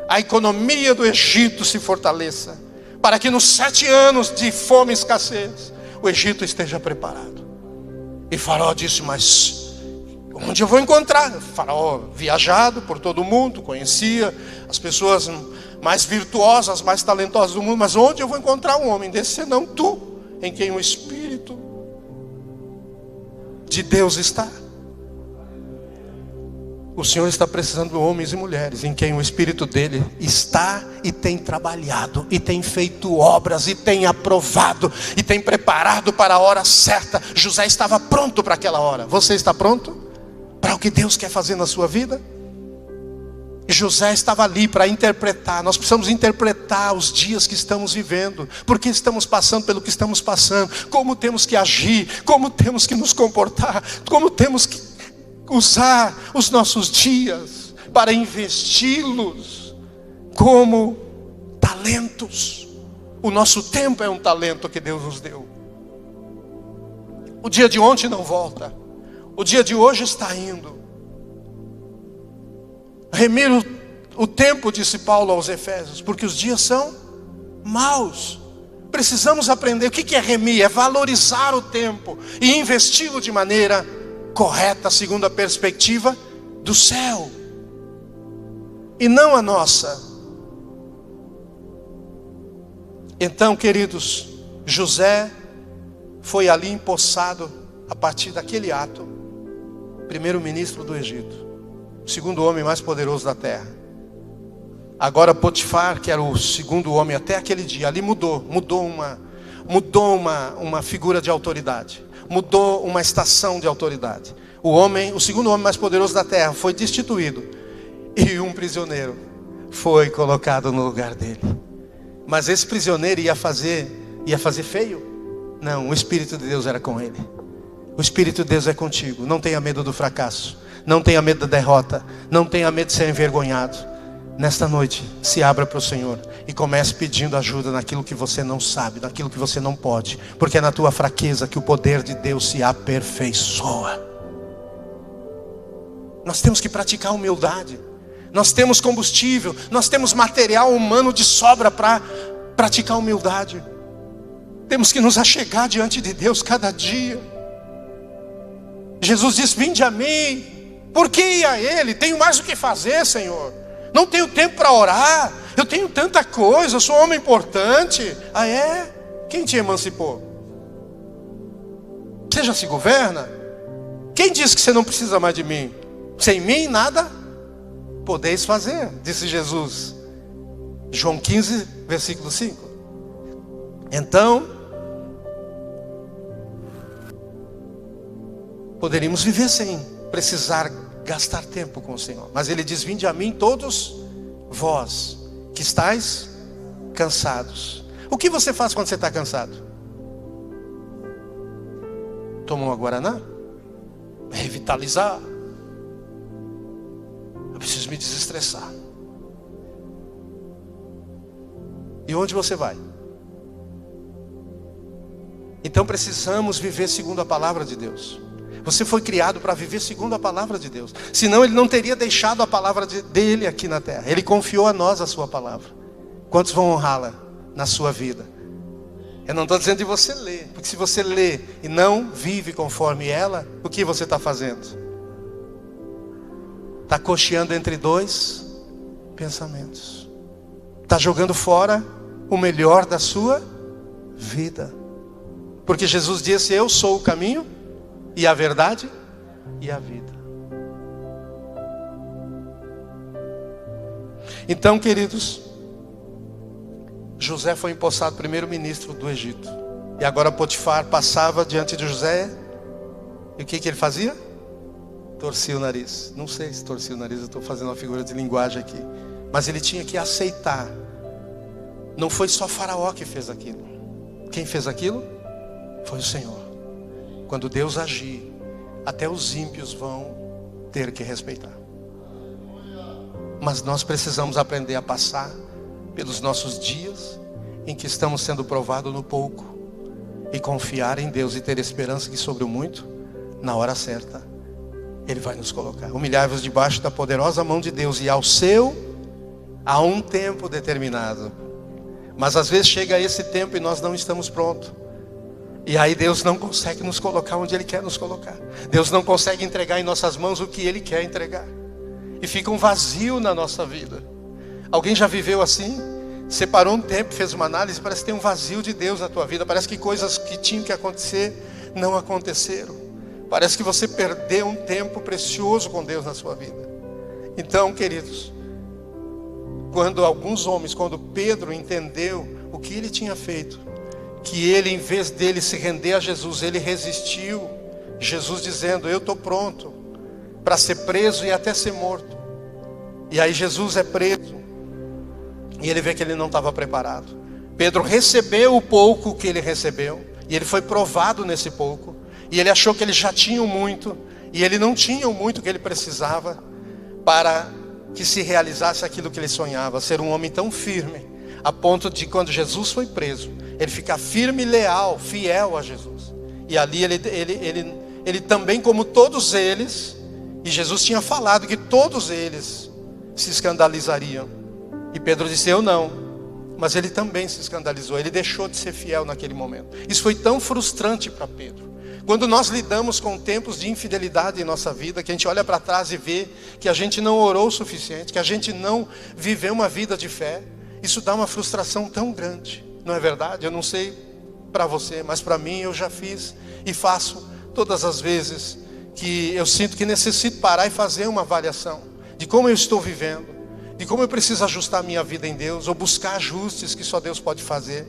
a economia do Egito se fortaleça, para que nos 7 anos de fome e escassez, o Egito esteja preparado. E Faraó disse: mas onde eu vou encontrar? Faraó, viajado por todo o mundo, conhecia as pessoas mais virtuosas, mais talentosas do mundo. Mas onde eu vou encontrar um homem desse senão tu, em quem o Espírito de Deus está? O Senhor está precisando de homens e mulheres em quem o Espírito dele está e tem trabalhado, e tem feito obras, e tem aprovado, e tem preparado para a hora certa. José estava pronto para aquela hora. Você está pronto para é o que Deus quer fazer na sua vida? José estava ali para interpretar. Nós precisamos interpretar os dias que estamos vivendo, porque estamos passando pelo que estamos passando, como temos que agir, como temos que nos comportar, como temos que usar os nossos dias para investi-los como talentos. O nosso tempo é um talento que Deus nos deu. O dia de ontem não volta, o dia de hoje está indo. Remir o tempo, disse Paulo aos Efésios, porque os dias são maus. Precisamos aprender. O que é remir? É valorizar o tempo e investi-lo de maneira correta, segundo a perspectiva do céu, e não a nossa. Então, queridos, José foi ali empossado a partir daquele ato, primeiro-ministro do Egito, o segundo homem mais poderoso da terra. Agora Potifar, que era o segundo homem até aquele dia, ali mudou uma figura de autoridade, mudou uma estação de autoridade. O segundo homem mais poderoso da terra foi destituído, e um prisioneiro foi colocado no lugar dele. Mas esse prisioneiro ia fazer feio? Não, o Espírito de Deus era com ele. O Espírito de Deus é contigo. Não tenha medo do fracasso, não tenha medo da derrota, não tenha medo de ser envergonhado. Nesta noite, se abra para o Senhor e comece pedindo ajuda naquilo que você não sabe, naquilo que você não pode, porque é na tua fraqueza que o poder de Deus se aperfeiçoa. Nós temos que praticar a humildade. Nós temos combustível, nós temos material humano de sobra para praticar a humildade. Temos que nos achegar diante de Deus cada dia. Jesus disse: vinde a mim. Por que ir a Ele? Tenho mais o que fazer, Senhor. Não tenho tempo para orar. Eu tenho tanta coisa, eu sou um homem importante. Ah, é? Quem te emancipou? Você já se governa? Quem disse que você não precisa mais de mim? Sem mim nada podeis fazer, disse Jesus. João 15, versículo 5. Então, poderíamos viver sem precisar gastar tempo com o Senhor. Mas Ele diz: vinde a mim todos vós que estáis cansados. O que você faz quando você está cansado? Toma uma guaraná? Revitalizar? Eu preciso me desestressar. E onde você vai? Então precisamos viver segundo a palavra de Deus. Você foi criado para viver segundo a palavra de Deus. Senão Ele não teria deixado a palavra dele aqui na terra. Ele confiou a nós a sua palavra. Quantos vão honrá-la na sua vida? Eu não estou dizendo de você ler, porque se você lê e não vive conforme ela, o que você está fazendo? Está cocheando entre dois pensamentos. Está jogando fora o melhor da sua vida. Porque Jesus disse: eu sou o caminho e a verdade e a vida. Então, queridos, José foi empossado primeiro-ministro do Egito. E agora Potifar passava diante de José. E o que ele fazia? Torcia o nariz. Não sei se torcia o nariz, eu estou fazendo uma figura de linguagem aqui. Mas ele tinha que aceitar. Não foi só Faraó que fez aquilo. Quem fez aquilo? Foi o Senhor. Quando Deus agir, até os ímpios vão ter que respeitar. Mas nós precisamos aprender a passar pelos nossos dias em que estamos sendo provados no pouco e confiar em Deus e ter esperança que sobre o muito, na hora certa, Ele vai nos colocar. Humilhai-vos debaixo da poderosa mão de Deus, e há um tempo determinado. Mas às vezes chega esse tempo e nós não estamos prontos. E aí Deus não consegue nos colocar onde Ele quer nos colocar. Deus não consegue entregar em nossas mãos o que Ele quer entregar. E fica um vazio na nossa vida. Alguém já viveu assim? Separou um tempo, fez uma análise, parece que tem um vazio de Deus na tua vida. Parece que coisas que tinham que acontecer não aconteceram. Parece que você perdeu um tempo precioso com Deus na sua vida. Então, queridos, quando Pedro entendeu o que ele tinha feito, que ele, em vez dele se render a Jesus, ele resistiu. Jesus dizendo: eu estou pronto, para ser preso e até ser morto. E aí Jesus é preso, e ele vê que ele não estava preparado. Pedro recebeu o pouco que ele recebeu, e ele foi provado nesse pouco, e ele achou que ele já tinha o muito, e ele não tinha o muito que ele precisava para que se realizasse aquilo que ele sonhava, ser um homem tão firme, a ponto de quando Jesus foi preso, ele ficar firme e leal, fiel a Jesus. E ali ele também, como todos eles, e Jesus tinha falado que todos eles se escandalizariam. E Pedro disse, eu não. Mas ele também se escandalizou, ele deixou de ser fiel naquele momento. Isso foi tão frustrante para Pedro. Quando nós lidamos com tempos de infidelidade em nossa vida, que a gente olha para trás e vê que a gente não orou o suficiente, que a gente não viveu uma vida de fé, isso dá uma frustração tão grande. Não é verdade? Eu não sei para você, mas para mim eu já fiz e faço todas as vezes que eu sinto que necessito parar e fazer uma avaliação de como eu estou vivendo, de como eu preciso ajustar a minha vida em Deus, ou buscar ajustes que só Deus pode fazer.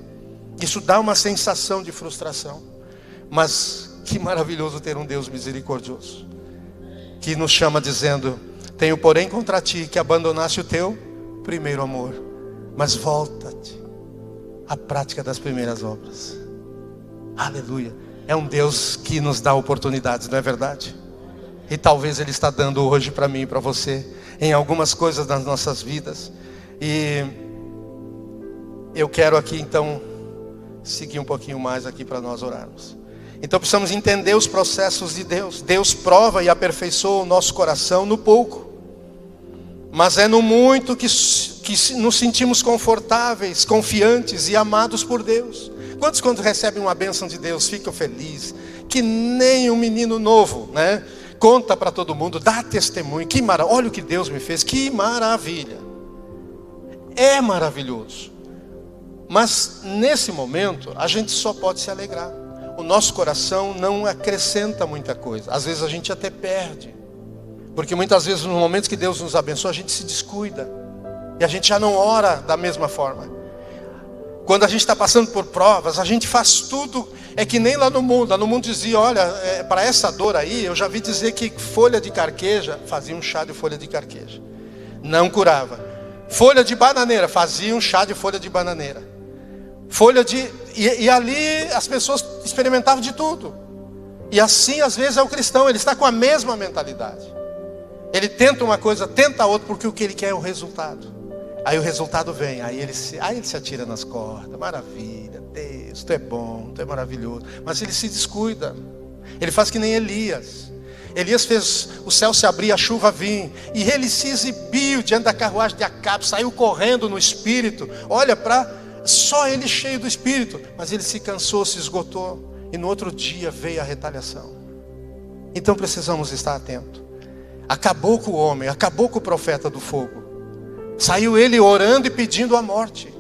Isso dá uma sensação de frustração. Mas que maravilhoso ter um Deus misericordioso, que nos chama dizendo, tenho porém contra ti que abandonaste o teu primeiro amor, mas volta-te à prática das primeiras obras. Aleluia. É um Deus que nos dá oportunidades, não é verdade? E talvez Ele está dando hoje para mim e para você, em algumas coisas das nossas vidas. E eu quero aqui então seguir um pouquinho mais aqui para nós orarmos. Então precisamos entender os processos de Deus. Deus prova e aperfeiçoa o nosso coração no pouco, mas é no muito que nos sentimos confortáveis, confiantes e amados por Deus. Quantos quando recebem uma bênção de Deus ficam felizes? Que nem um menino novo, né? Conta para todo mundo, dá testemunho, olha o que Deus me fez, que maravilha. É maravilhoso. Mas nesse momento a gente só pode se alegrar. O nosso coração não acrescenta muita coisa. Às vezes a gente até perde. Porque muitas vezes nos momentos que Deus nos abençoa, a gente se descuida. E a gente já não ora da mesma forma. Quando a gente está passando por provas, a gente faz tudo. É que nem lá no mundo. Lá no mundo dizia, olha, para essa dor aí, eu já vi dizer que folha de carqueja, fazia um chá de folha de carqueja. Não curava. Folha de bananeira, fazia um chá de folha de bananeira. E ali as pessoas experimentavam de tudo. E assim às vezes é o cristão, ele está com a mesma mentalidade. Ele tenta uma coisa, tenta outra, porque o que ele quer é o resultado. Aí o resultado vem, aí ele se atira nas cordas. Maravilha, Deus, tu é bom, tu é maravilhoso. Mas ele se descuida. Ele faz que nem Elias. Elias fez o céu se abrir, a chuva vir, e ele se exibiu diante da carruagem de Acabe, saiu correndo no espírito. Olha para só ele cheio do espírito, mas ele se cansou, se esgotou, e no outro dia veio a retaliação. Então precisamos estar atentos. Acabou com o homem, acabou com o profeta do fogo. Saiu ele orando e pedindo a morte.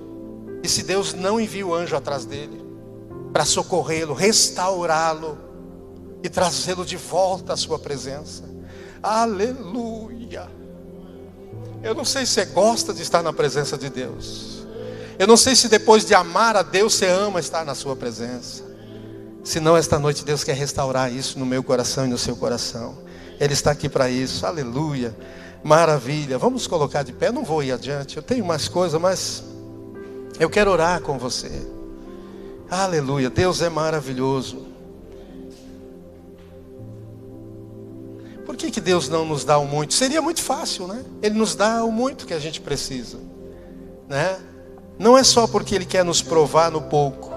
E se Deus não envia o anjo atrás dele para socorrê-lo, restaurá-lo e trazê-lo de volta à sua presença? Aleluia. Eu não sei se você gosta de estar na presença de Deus. Eu não sei se depois de amar a Deus você ama estar na sua presença. Se não, esta noite Deus quer restaurar isso no meu coração e no seu coração. Ele está aqui para isso. Aleluia. Maravilha. Vamos colocar de pé. Eu não vou ir adiante, eu tenho mais coisas, mas eu quero orar com você. Aleluia. Deus é maravilhoso. Por que Deus não nos dá o muito? Seria muito fácil, né? Ele nos dá o muito que a gente precisa, né? Não é só porque Ele quer nos provar no pouco,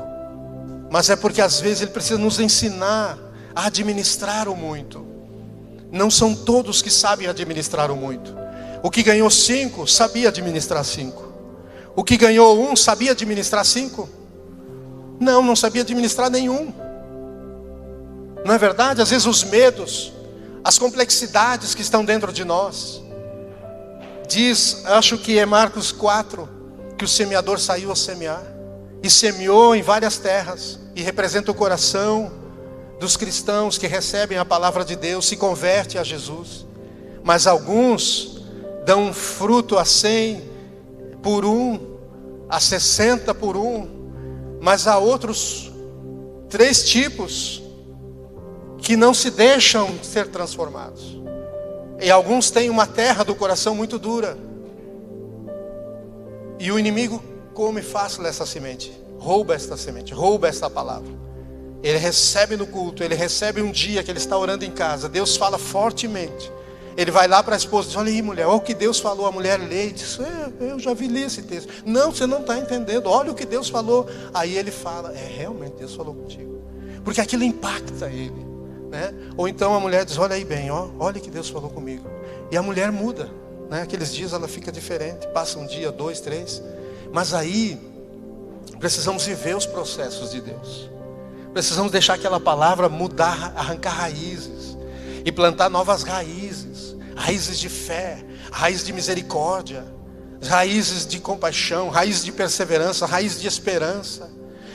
mas é porque às vezes Ele precisa nos ensinar a administrar o muito. Não são todos que sabem administrar o muito. O que ganhou 5, sabia administrar 5. O que ganhou 1, sabia administrar 5? Não sabia administrar nenhum. Não é verdade? Às vezes os medos, as complexidades que estão dentro de nós. Diz, acho que é Marcos 4, que o semeador saiu a semear. E semeou em várias terras. E representa o coração dos cristãos que recebem a palavra de Deus, se convertem a Jesus. Mas alguns dão fruto a 100 por 1, a 60 por 1. Mas há outros 3 tipos que não se deixam ser transformados. E alguns têm uma terra do coração muito dura. E o inimigo come fácil essa semente. Rouba esta semente, rouba esta palavra. Ele recebe no culto, ele recebe um dia que ele está orando em casa. Deus fala fortemente. Ele vai lá para a esposa e diz: olha aí, mulher, olha o que Deus falou. A mulher lê e diz: eu já li esse texto. Não, você não está entendendo. Olha o que Deus falou. Aí ele fala: realmente Deus falou contigo. Porque aquilo impacta ele, né? Ou então a mulher diz: olha aí bem, olha o que Deus falou comigo. E a mulher muda, né? Aqueles dias ela fica diferente. Passa um dia, 2, 3. Mas aí precisamos viver os processos de Deus. Precisamos deixar aquela palavra mudar, arrancar raízes e plantar novas raízes. Raízes de fé, raízes de misericórdia, raízes de compaixão, raízes de perseverança, raízes de esperança.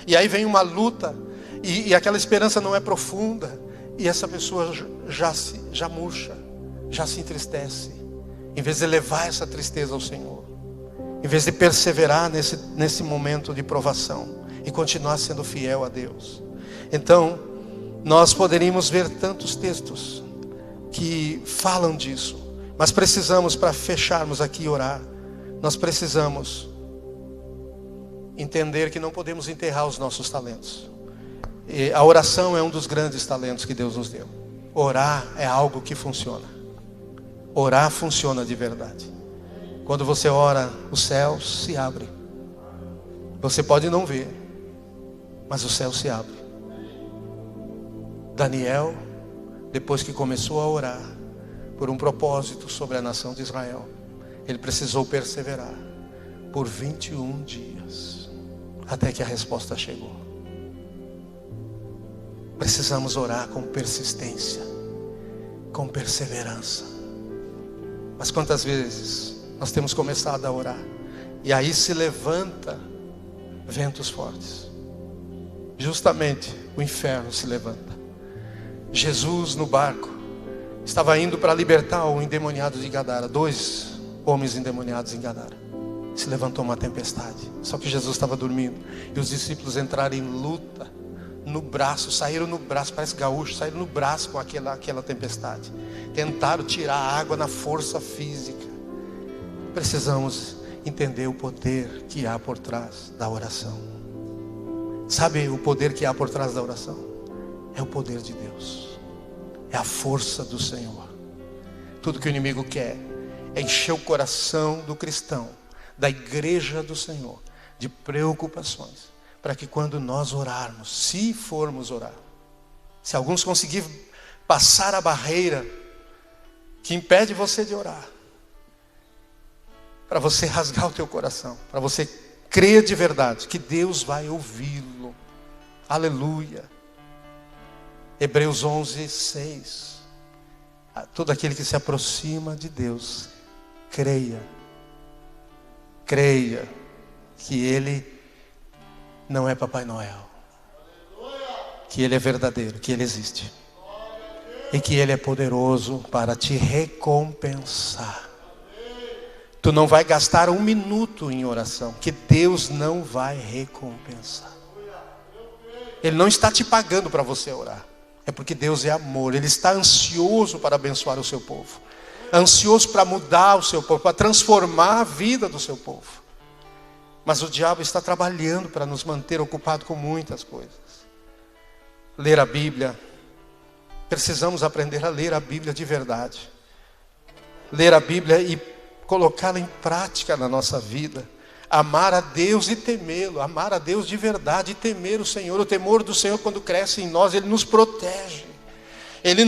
E aí vem uma luta e aquela esperança não é profunda. E essa pessoa já murcha, já se entristece. Em vez de levar essa tristeza ao Senhor, em vez de perseverar nesse momento de provação e continuar sendo fiel a Deus. Então, nós poderíamos ver tantos textos que falam disso, mas precisamos, para fecharmos aqui e orar, nós precisamos entender que não podemos enterrar os nossos talentos. E a oração é um dos grandes talentos que Deus nos deu. Orar é algo que funciona. Orar funciona de verdade. Quando você ora, os céus se abrem. Você pode não ver, mas o céu se abre. Daniel, depois que começou a orar por um propósito sobre a nação de Israel, ele precisou perseverar por 21 dias até que a resposta chegou. Precisamos orar com persistência, com perseverança. Mas quantas vezes nós temos começado a orar e aí se levanta ventos fortes. Justamente o inferno se levanta. Jesus no barco estava indo para libertar o endemoniado de Gadara. 2 homens endemoniados em Gadara. Se levantou uma tempestade. Só que Jesus estava dormindo. E os discípulos entraram em luta no braço, saíram no braço, parece gaúcho, saíram no braço com aquela tempestade. Tentaram tirar a água na força física. Precisamos entender o poder que há por trás da oração. Sabe o poder que há por trás da oração? É o poder de Deus. É a força do Senhor. Tudo que o inimigo quer é encher o coração do cristão, da igreja do Senhor, de preocupações, para que quando nós orarmos, se formos orar, se alguns conseguirem passar a barreira que impede você de orar, para você rasgar o teu coração, para você crer de verdade que Deus vai ouvi-lo. Aleluia. Hebreus 11, 6. Todo aquele que se aproxima de Deus, creia que Ele não é Papai Noel, que Ele é verdadeiro, que Ele existe e que Ele é poderoso para te recompensar. Tu não vai gastar 1 minuto em oração, que Deus não vai recompensar. Ele não está te pagando para você orar. É porque Deus é amor. Ele está ansioso para abençoar o seu povo, ansioso para mudar o seu povo, para transformar a vida do seu povo. Mas o diabo está trabalhando para nos manter ocupados com muitas coisas. Ler a Bíblia. Precisamos aprender a ler a Bíblia de verdade. Ler a Bíblia e colocá-la em prática na nossa vida. Amar a Deus e temê-lo, amar a Deus de verdade e temer o Senhor. O temor do Senhor, quando cresce em nós, Ele nos protege. Ele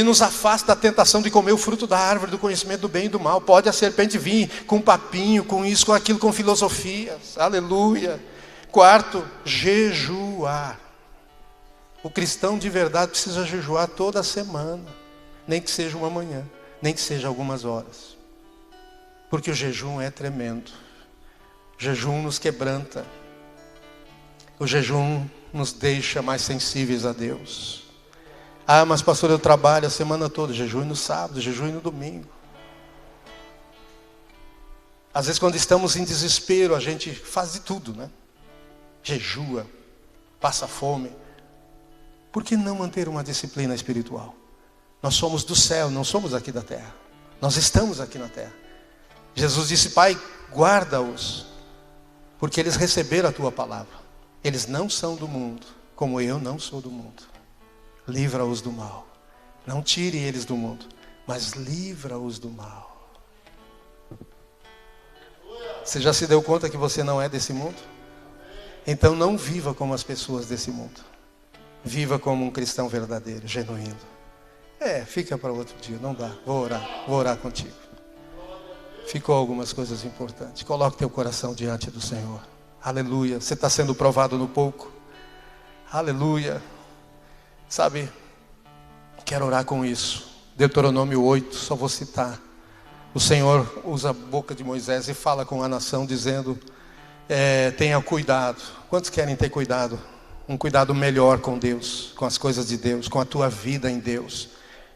nos afasta da tentação de comer o fruto da árvore do conhecimento do bem e do mal. Pode a serpente vir com papinho, com isso, com aquilo, com filosofias. Aleluia. 4, jejuar. O cristão de verdade precisa jejuar toda semana. Nem que seja uma manhã, nem que seja algumas horas. Porque o jejum é tremendo. O jejum nos quebranta. O jejum nos deixa mais sensíveis a Deus. Ah, mas pastor, eu trabalho a semana toda. Jejum no sábado, jejum no domingo. Às vezes quando estamos em desespero, a gente faz de tudo, né? Jejua, passa fome. Por que não manter uma disciplina espiritual? Nós somos do céu, não somos aqui da terra. Nós estamos aqui na terra. Jesus disse: Pai, guarda-os, porque eles receberam a tua palavra. Eles não são do mundo, como eu não sou do mundo. Livra-os do mal. Não tire eles do mundo, mas livra-os do mal. Você já se deu conta que você não é desse mundo? Então não viva como as pessoas desse mundo. Viva como um cristão verdadeiro, genuíno. Fica para outro dia, não dá. Vou orar contigo. Ficou algumas coisas importantes. Coloque teu coração diante do Senhor. Aleluia. Você está sendo provado no pouco. Aleluia. Sabe, quero orar com isso. Deuteronômio 8, só vou citar. O Senhor usa a boca de Moisés e fala com a nação dizendo: tenha cuidado. Quantos querem ter cuidado? Um cuidado melhor com Deus, com as coisas de Deus, com a tua vida em Deus.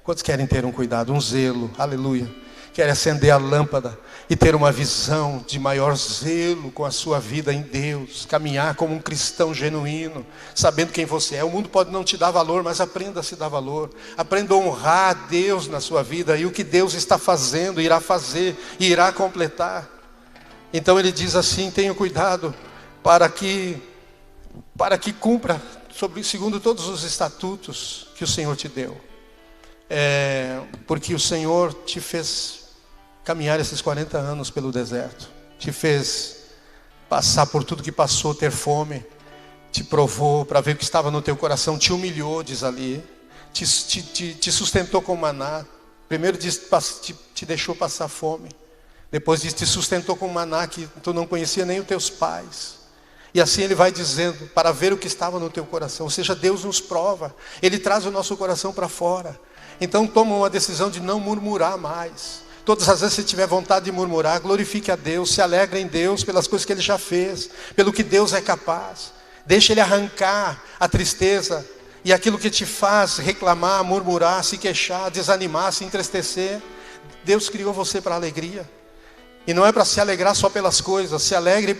Quantos querem ter um cuidado, um zelo? Aleluia. Querem acender a lâmpada e ter uma visão de maior zelo com a sua vida em Deus. Caminhar como um cristão genuíno, sabendo quem você é. O mundo pode não te dar valor, mas aprenda a se dar valor. Aprenda a honrar a Deus na sua vida e o que Deus está fazendo, irá fazer e irá completar. Então ele diz assim: tenha cuidado para que cumpra segundo todos os estatutos que o Senhor te deu. Porque o Senhor te fez caminhar esses 40 anos pelo deserto, te fez passar por tudo que passou, ter fome, te provou para ver o que estava no teu coração, te humilhou, diz ali, te sustentou com maná. Primeiro diz, te deixou passar fome. Depois diz, te sustentou com maná que tu não conhecia nem os teus pais. E assim ele vai dizendo, para ver o que estava no teu coração. Ou seja, Deus nos prova, Ele traz o nosso coração para fora. Então toma uma decisão de não murmurar mais. Todas as vezes que você tiver vontade de murmurar, glorifique a Deus, se alegre em Deus pelas coisas que Ele já fez, pelo que Deus é capaz. Deixe Ele arrancar a tristeza e aquilo que te faz reclamar, murmurar, se queixar, desanimar, se entristecer. Deus criou você para alegria. E não é para se alegrar só pelas coisas, se alegre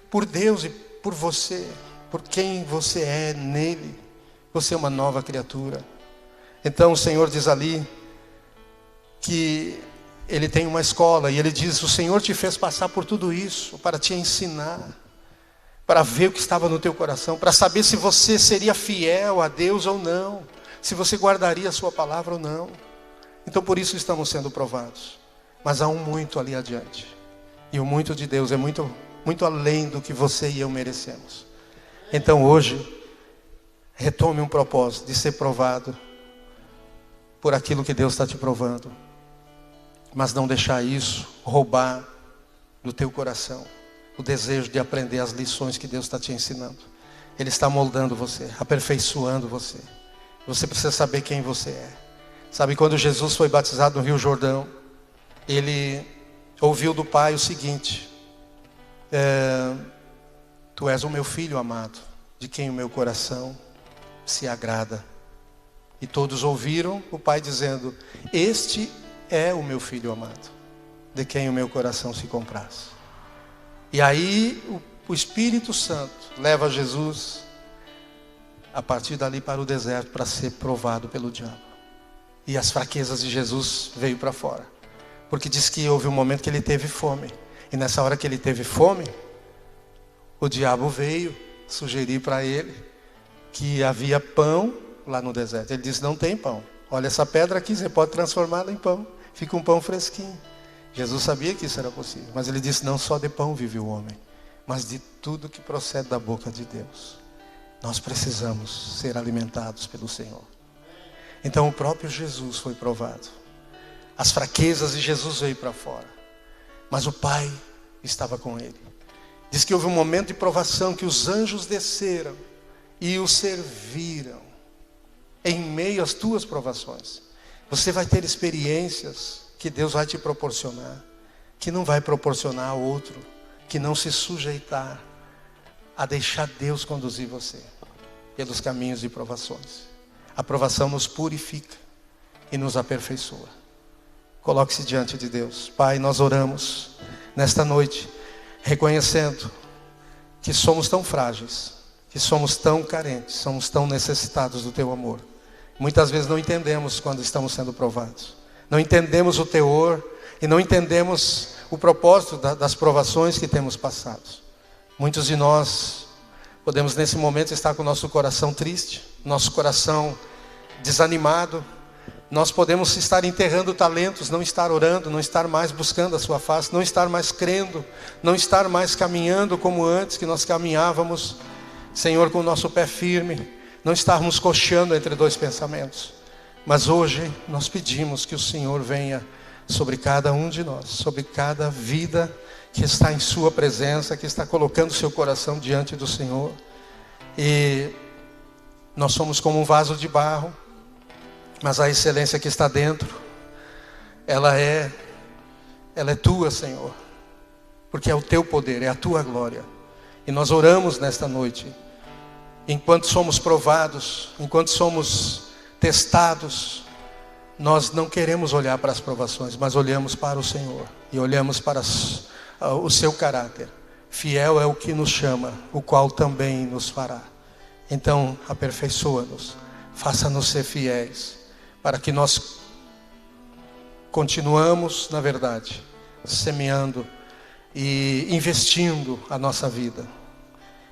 por Deus e por você, por quem você é nele. Você é uma nova criatura. Então o Senhor diz ali que Ele tem uma escola e Ele diz: o Senhor te fez passar por tudo isso para te ensinar, para ver o que estava no teu coração, para saber se você seria fiel a Deus ou não, se você guardaria a sua palavra ou não. Então por isso estamos sendo provados. Mas há um muito ali adiante. E o muito de Deus é muito, muito além do que você e eu merecemos. Então hoje, retome um propósito de ser provado por aquilo que Deus está te provando. Mas não deixar isso roubar do teu coração o desejo de aprender as lições que Deus está te ensinando. Ele está moldando você, aperfeiçoando você. Você precisa saber quem você é. Sabe, quando Jesus foi batizado no Rio Jordão, ele ouviu do Pai o seguinte: tu és o meu filho amado, de quem o meu coração se agrada. E todos ouviram o Pai dizendo: este é o meu filho amado, de quem o meu coração se compraz. E aí o Espírito Santo leva Jesus a partir dali para o deserto para ser provado pelo diabo. E as fraquezas de Jesus veio para fora. Porque diz que houve um momento que ele teve fome. E nessa hora que ele teve fome, o diabo veio sugerir para ele que havia pão lá no deserto. Ele disse: não tem pão. Olha essa pedra aqui, você pode transformá-la em pão. Fica um pão fresquinho. Jesus sabia que isso era possível. Mas ele disse: não só de pão vive o homem, mas de tudo que procede da boca de Deus. Nós precisamos ser alimentados pelo Senhor. Então o próprio Jesus foi provado. As fraquezas de Jesus veio para fora. Mas o Pai estava com ele. Diz que houve um momento de provação que os anjos desceram e o serviram em meio às tuas provações. Você vai ter experiências que Deus vai te proporcionar, que não vai proporcionar a outro, que não se sujeitar a deixar Deus conduzir você pelos caminhos de provações. A provação nos purifica e nos aperfeiçoa. Coloque-se diante de Deus. Pai, nós oramos nesta noite, reconhecendo que somos tão frágeis, que somos tão carentes, somos tão necessitados do Teu amor. Muitas vezes não entendemos quando estamos sendo provados. Não entendemos o teor e não entendemos o propósito das provações que temos passado. Muitos de nós podemos nesse momento estar com o nosso coração triste, nosso coração desanimado. Nós podemos estar enterrando talentos, não estar orando, não estar mais buscando a sua face, não estar mais crendo, não estar mais caminhando como antes que nós caminhávamos, Senhor, com o nosso pé firme, não estarmos cocheando entre dois pensamentos. Mas hoje nós pedimos que o Senhor venha sobre cada um de nós, sobre cada vida que está em sua presença, que está colocando seu coração diante do Senhor. E nós somos como um vaso de barro, mas a excelência que está dentro, ela é tua, Senhor, porque é o teu poder, é a tua glória. E nós oramos nesta noite, enquanto somos provados, enquanto somos testados, nós não queremos olhar para as provações, mas olhamos para o Senhor e olhamos para o seu caráter. Fiel é o que nos chama, o qual também nos fará. Então aperfeiçoa-nos, faça-nos ser fiéis, para que nós continuamos, na verdade, semeando e investindo a nossa vida,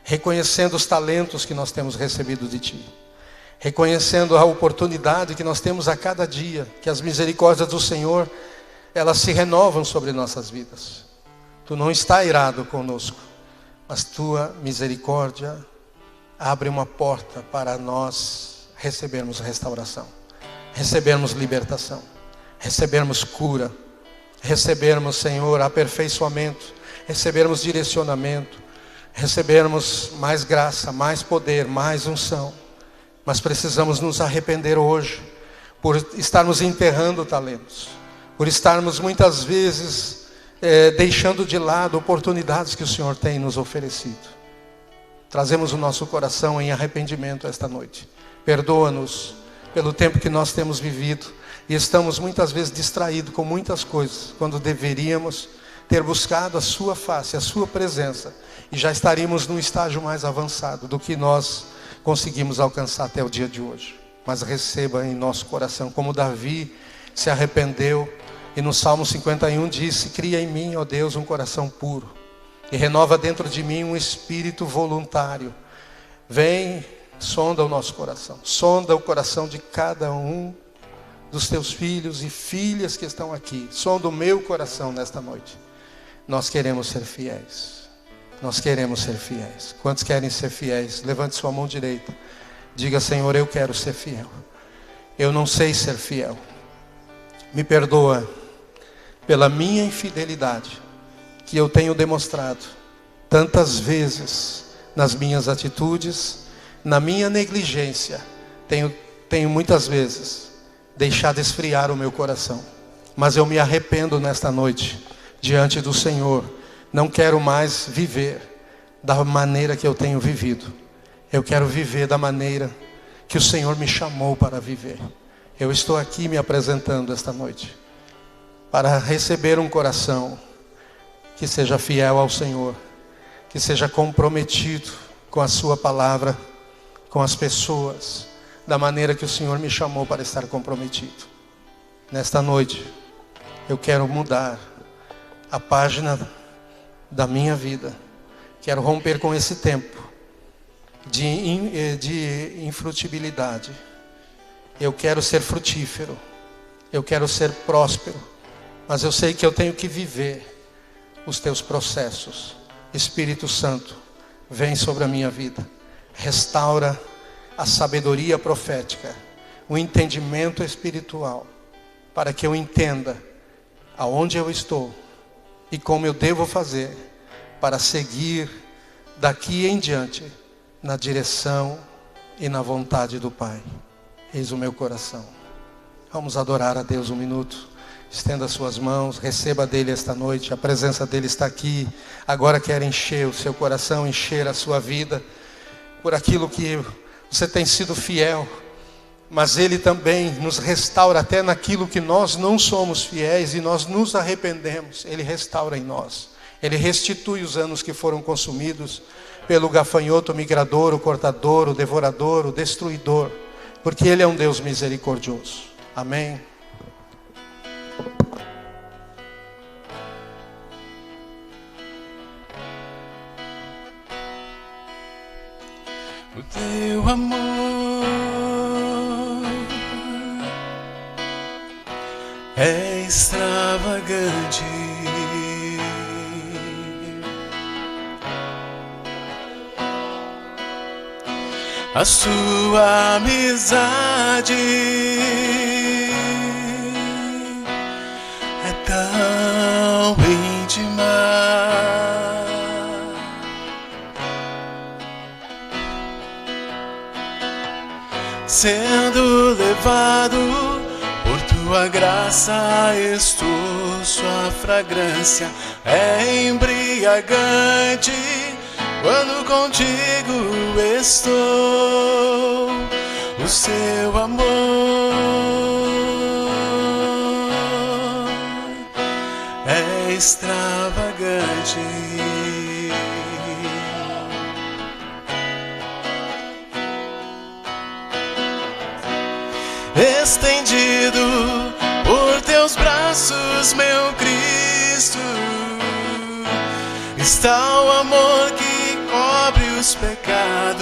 reconhecendo os talentos que nós temos recebido de Ti, reconhecendo a oportunidade que nós temos a cada dia, que as misericórdias do Senhor, elas se renovam sobre nossas vidas. Tu não está irado conosco, mas Tua misericórdia abre uma porta para nós recebermos restauração, recebermos libertação, recebermos cura, recebermos, Senhor, aperfeiçoamento, recebermos direcionamento, recebermos mais graça, mais poder, mais unção. Mas precisamos nos arrepender hoje por estarmos enterrando talentos, por estarmos muitas vezes deixando de lado oportunidades que o Senhor tem nos oferecido. Trazemos o nosso coração em arrependimento esta noite. Perdoa-nos pelo tempo que nós temos vivido e estamos muitas vezes distraídos com muitas coisas, quando deveríamos ter buscado a sua face, a sua presença, e já estaríamos num estágio mais avançado do que nós conseguimos alcançar até o dia de hoje. Mas receba em nosso coração, como Davi se arrependeu e no Salmo 51 disse: cria em mim, ó Deus, um coração puro e renova dentro de mim um espírito voluntário. Vem, sonda o nosso coração, sonda o coração de cada um dos teus filhos e filhas que estão aqui, sonda o meu coração nesta noite. Nós queremos ser fiéis, nós queremos ser fiéis. Quantos querem ser fiéis? Levante sua mão direita, diga: Senhor, eu quero ser fiel. Eu não sei ser fiel, me perdoa pela minha infidelidade que eu tenho demonstrado tantas vezes nas minhas atitudes, na minha negligência. Tenho muitas vezes deixado esfriar o meu coração, mas eu me arrependo nesta noite diante do Senhor. Não quero mais viver da maneira que eu tenho vivido. Eu quero viver da maneira que o Senhor me chamou para viver. Eu estou aqui me apresentando esta noite para receber um coração que seja fiel ao Senhor, que seja comprometido com a sua palavra, com as pessoas, da maneira que o Senhor me chamou para estar comprometido. Nesta noite, eu quero mudar a página da minha vida. Quero romper com esse tempo de infrutibilidade. Eu quero ser frutífero, eu quero ser próspero, mas eu sei que eu tenho que viver os teus processos. Espírito Santo, vem sobre a minha vida, restaura a sabedoria profética, o entendimento espiritual, para que eu entenda aonde eu estou e como eu devo fazer para seguir daqui em diante na direção e na vontade do Pai. Eis o meu coração. Vamos adorar a Deus um minuto. Estenda suas mãos, receba dele esta noite. A presença dele está aqui. Agora quer encher o seu coração, encher a sua vida por aquilo que você tem sido fiel. Mas ele também nos restaura até naquilo que nós não somos fiéis e nós nos arrependemos. Ele restaura em nós. Ele restitui os anos que foram consumidos pelo gafanhoto, o migrador, o cortador, o devorador, o destruidor. porque Ele é um Deus misericordioso. Amém. O teu amor é extravagante, a sua amizade é tão íntima. Sendo levado por tua graça, estou, sua fragrância é embriagante. Quando contigo estou, o seu amor é extravagante. Estendido por teus braços, meu Cristo, está o amor que cobre os pecados.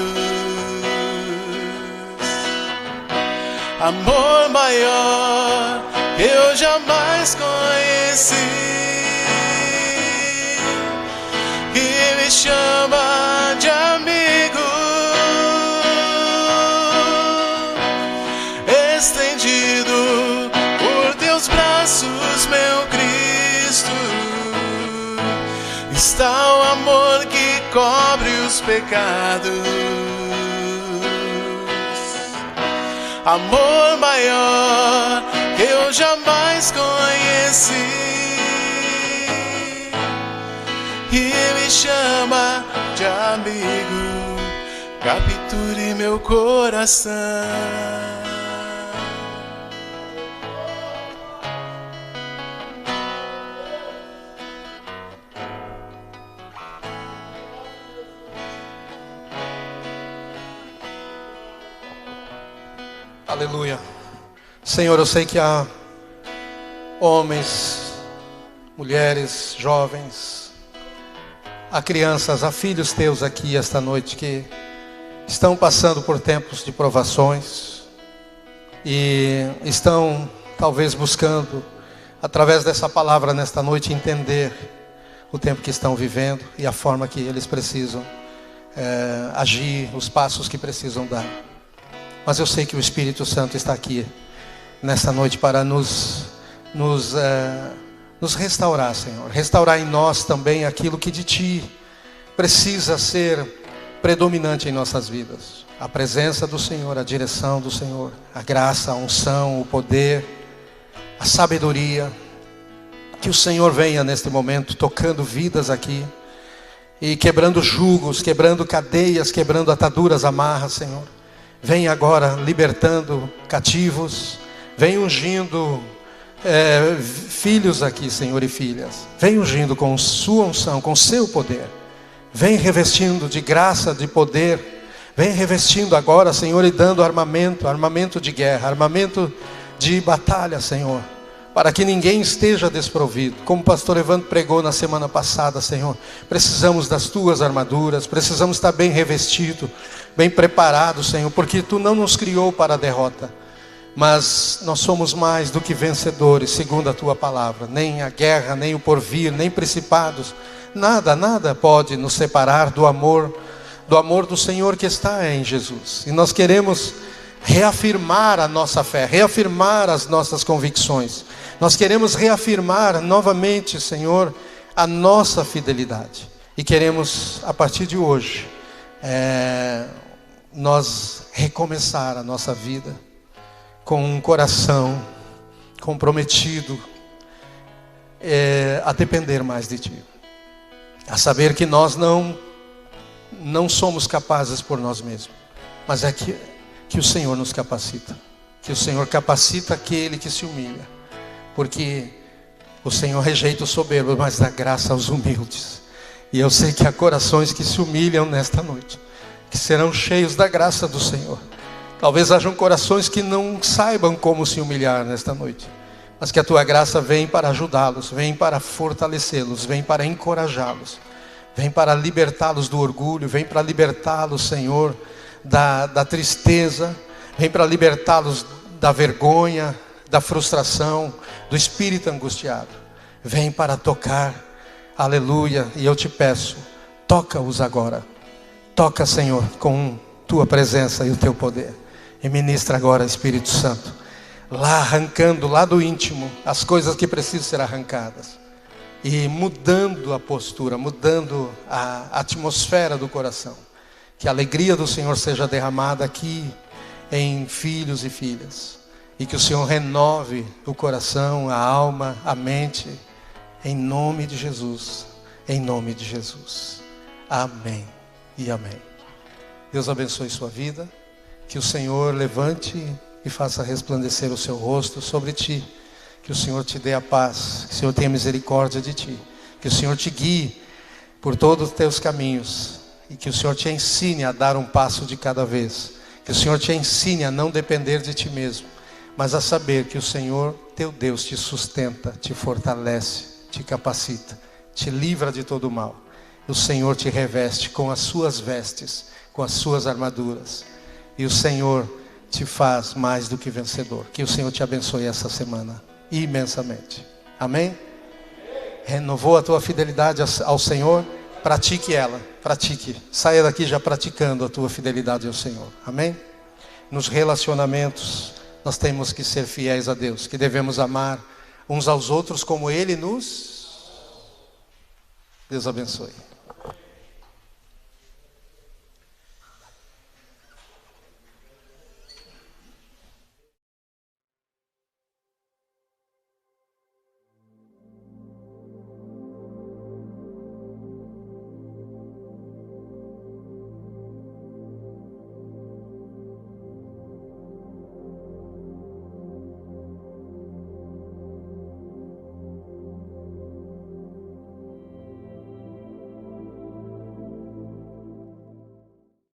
Amor maior que eu jamais conheci, que me chama de amigo. Estendido por teus braços, meu Cristo, está o amor que cobre os pecados. Amor maior que eu jamais conheci, e me chama de amigo. Capture meu coração. Aleluia. Senhor, eu sei que há homens, mulheres, jovens, há crianças, há filhos teus aqui esta noite que estão passando por tempos de provações e estão talvez buscando, através dessa palavra nesta noite, entender o tempo que estão vivendo e a forma que eles precisam agir, os passos que precisam dar. Mas eu sei que o Espírito Santo está aqui nesta noite para nos restaurar, Senhor. Restaurar em nós também aquilo que de Ti precisa ser predominante em nossas vidas. A presença do Senhor, a direção do Senhor, a graça, a unção, o poder, a sabedoria. Que o Senhor venha neste momento tocando vidas aqui e quebrando jugos, quebrando cadeias, quebrando ataduras, amarras, Senhor. Vem agora libertando cativos. Vem ungindo filhos aqui, Senhor, e filhas. Vem ungindo com sua unção, com seu poder. Vem revestindo de graça, de poder. Vem revestindo agora, Senhor, e dando armamento de guerra, armamento de batalha, Senhor. Para que ninguém esteja desprovido. Como o pastor Evandro pregou na semana passada, Senhor. Precisamos das tuas armaduras. Precisamos estar bem revestido, bem preparado, Senhor. Porque tu não nos criou para a derrota. Mas nós somos mais do que vencedores, segundo a tua palavra. Nem a guerra, nem o porvir, nem principados. Nada pode nos separar do amor do Senhor que está em Jesus. E nós queremos reafirmar a nossa fé, reafirmar as nossas convicções. Nós queremos reafirmar novamente, Senhor, a nossa fidelidade. E queremos, a partir de hoje, nós recomeçar a nossa vida com um coração comprometido a depender mais de Ti. A saber que nós não somos capazes por nós mesmos, mas é que o Senhor nos capacita. Que o Senhor capacita aquele que se humilha. Porque o Senhor rejeita os soberbos, mas dá graça aos humildes. E eu sei que há corações que se humilham nesta noite, que serão cheios da graça do Senhor. Talvez hajam corações que não saibam como se humilhar nesta noite, mas que a tua graça vem para ajudá-los, vem para fortalecê-los, vem para encorajá-los, vem para libertá-los do orgulho, vem para libertá-los, Senhor, da tristeza, vem para libertá-los da vergonha, da frustração, do espírito angustiado. Vem para tocar, aleluia, e eu te peço, toca-os agora. Toca, Senhor, com tua presença e o teu poder. E ministra agora, Espírito Santo, lá arrancando, lá do íntimo, as coisas que precisam ser arrancadas. E mudando a postura, mudando a atmosfera do coração. Que a alegria do Senhor seja derramada aqui em filhos e filhas. E que o Senhor renove o coração, a alma, a mente. Em nome de Jesus. Em nome de Jesus. Amém e amém. Deus abençoe sua vida. Que o Senhor levante e faça resplandecer o seu rosto sobre ti. Que o Senhor te dê a paz. Que o Senhor tenha misericórdia de ti. Que o Senhor te guie por todos os teus caminhos. E que o Senhor te ensine a dar um passo de cada vez. Que o Senhor te ensine a não depender de ti mesmo, mas a saber que o Senhor, teu Deus, te sustenta, te fortalece, te capacita, te livra de todo o mal. O Senhor te reveste com as suas vestes, com as suas armaduras. E o Senhor te faz mais do que vencedor. Que o Senhor te abençoe essa semana imensamente. Amém? Renovou a tua fidelidade ao Senhor? Pratique ela, pratique. Saia daqui já praticando a tua fidelidade ao Senhor. Amém? Nos relacionamentos, nós temos que ser fiéis a Deus. Que devemos amar uns aos outros como Ele nos... Deus abençoe.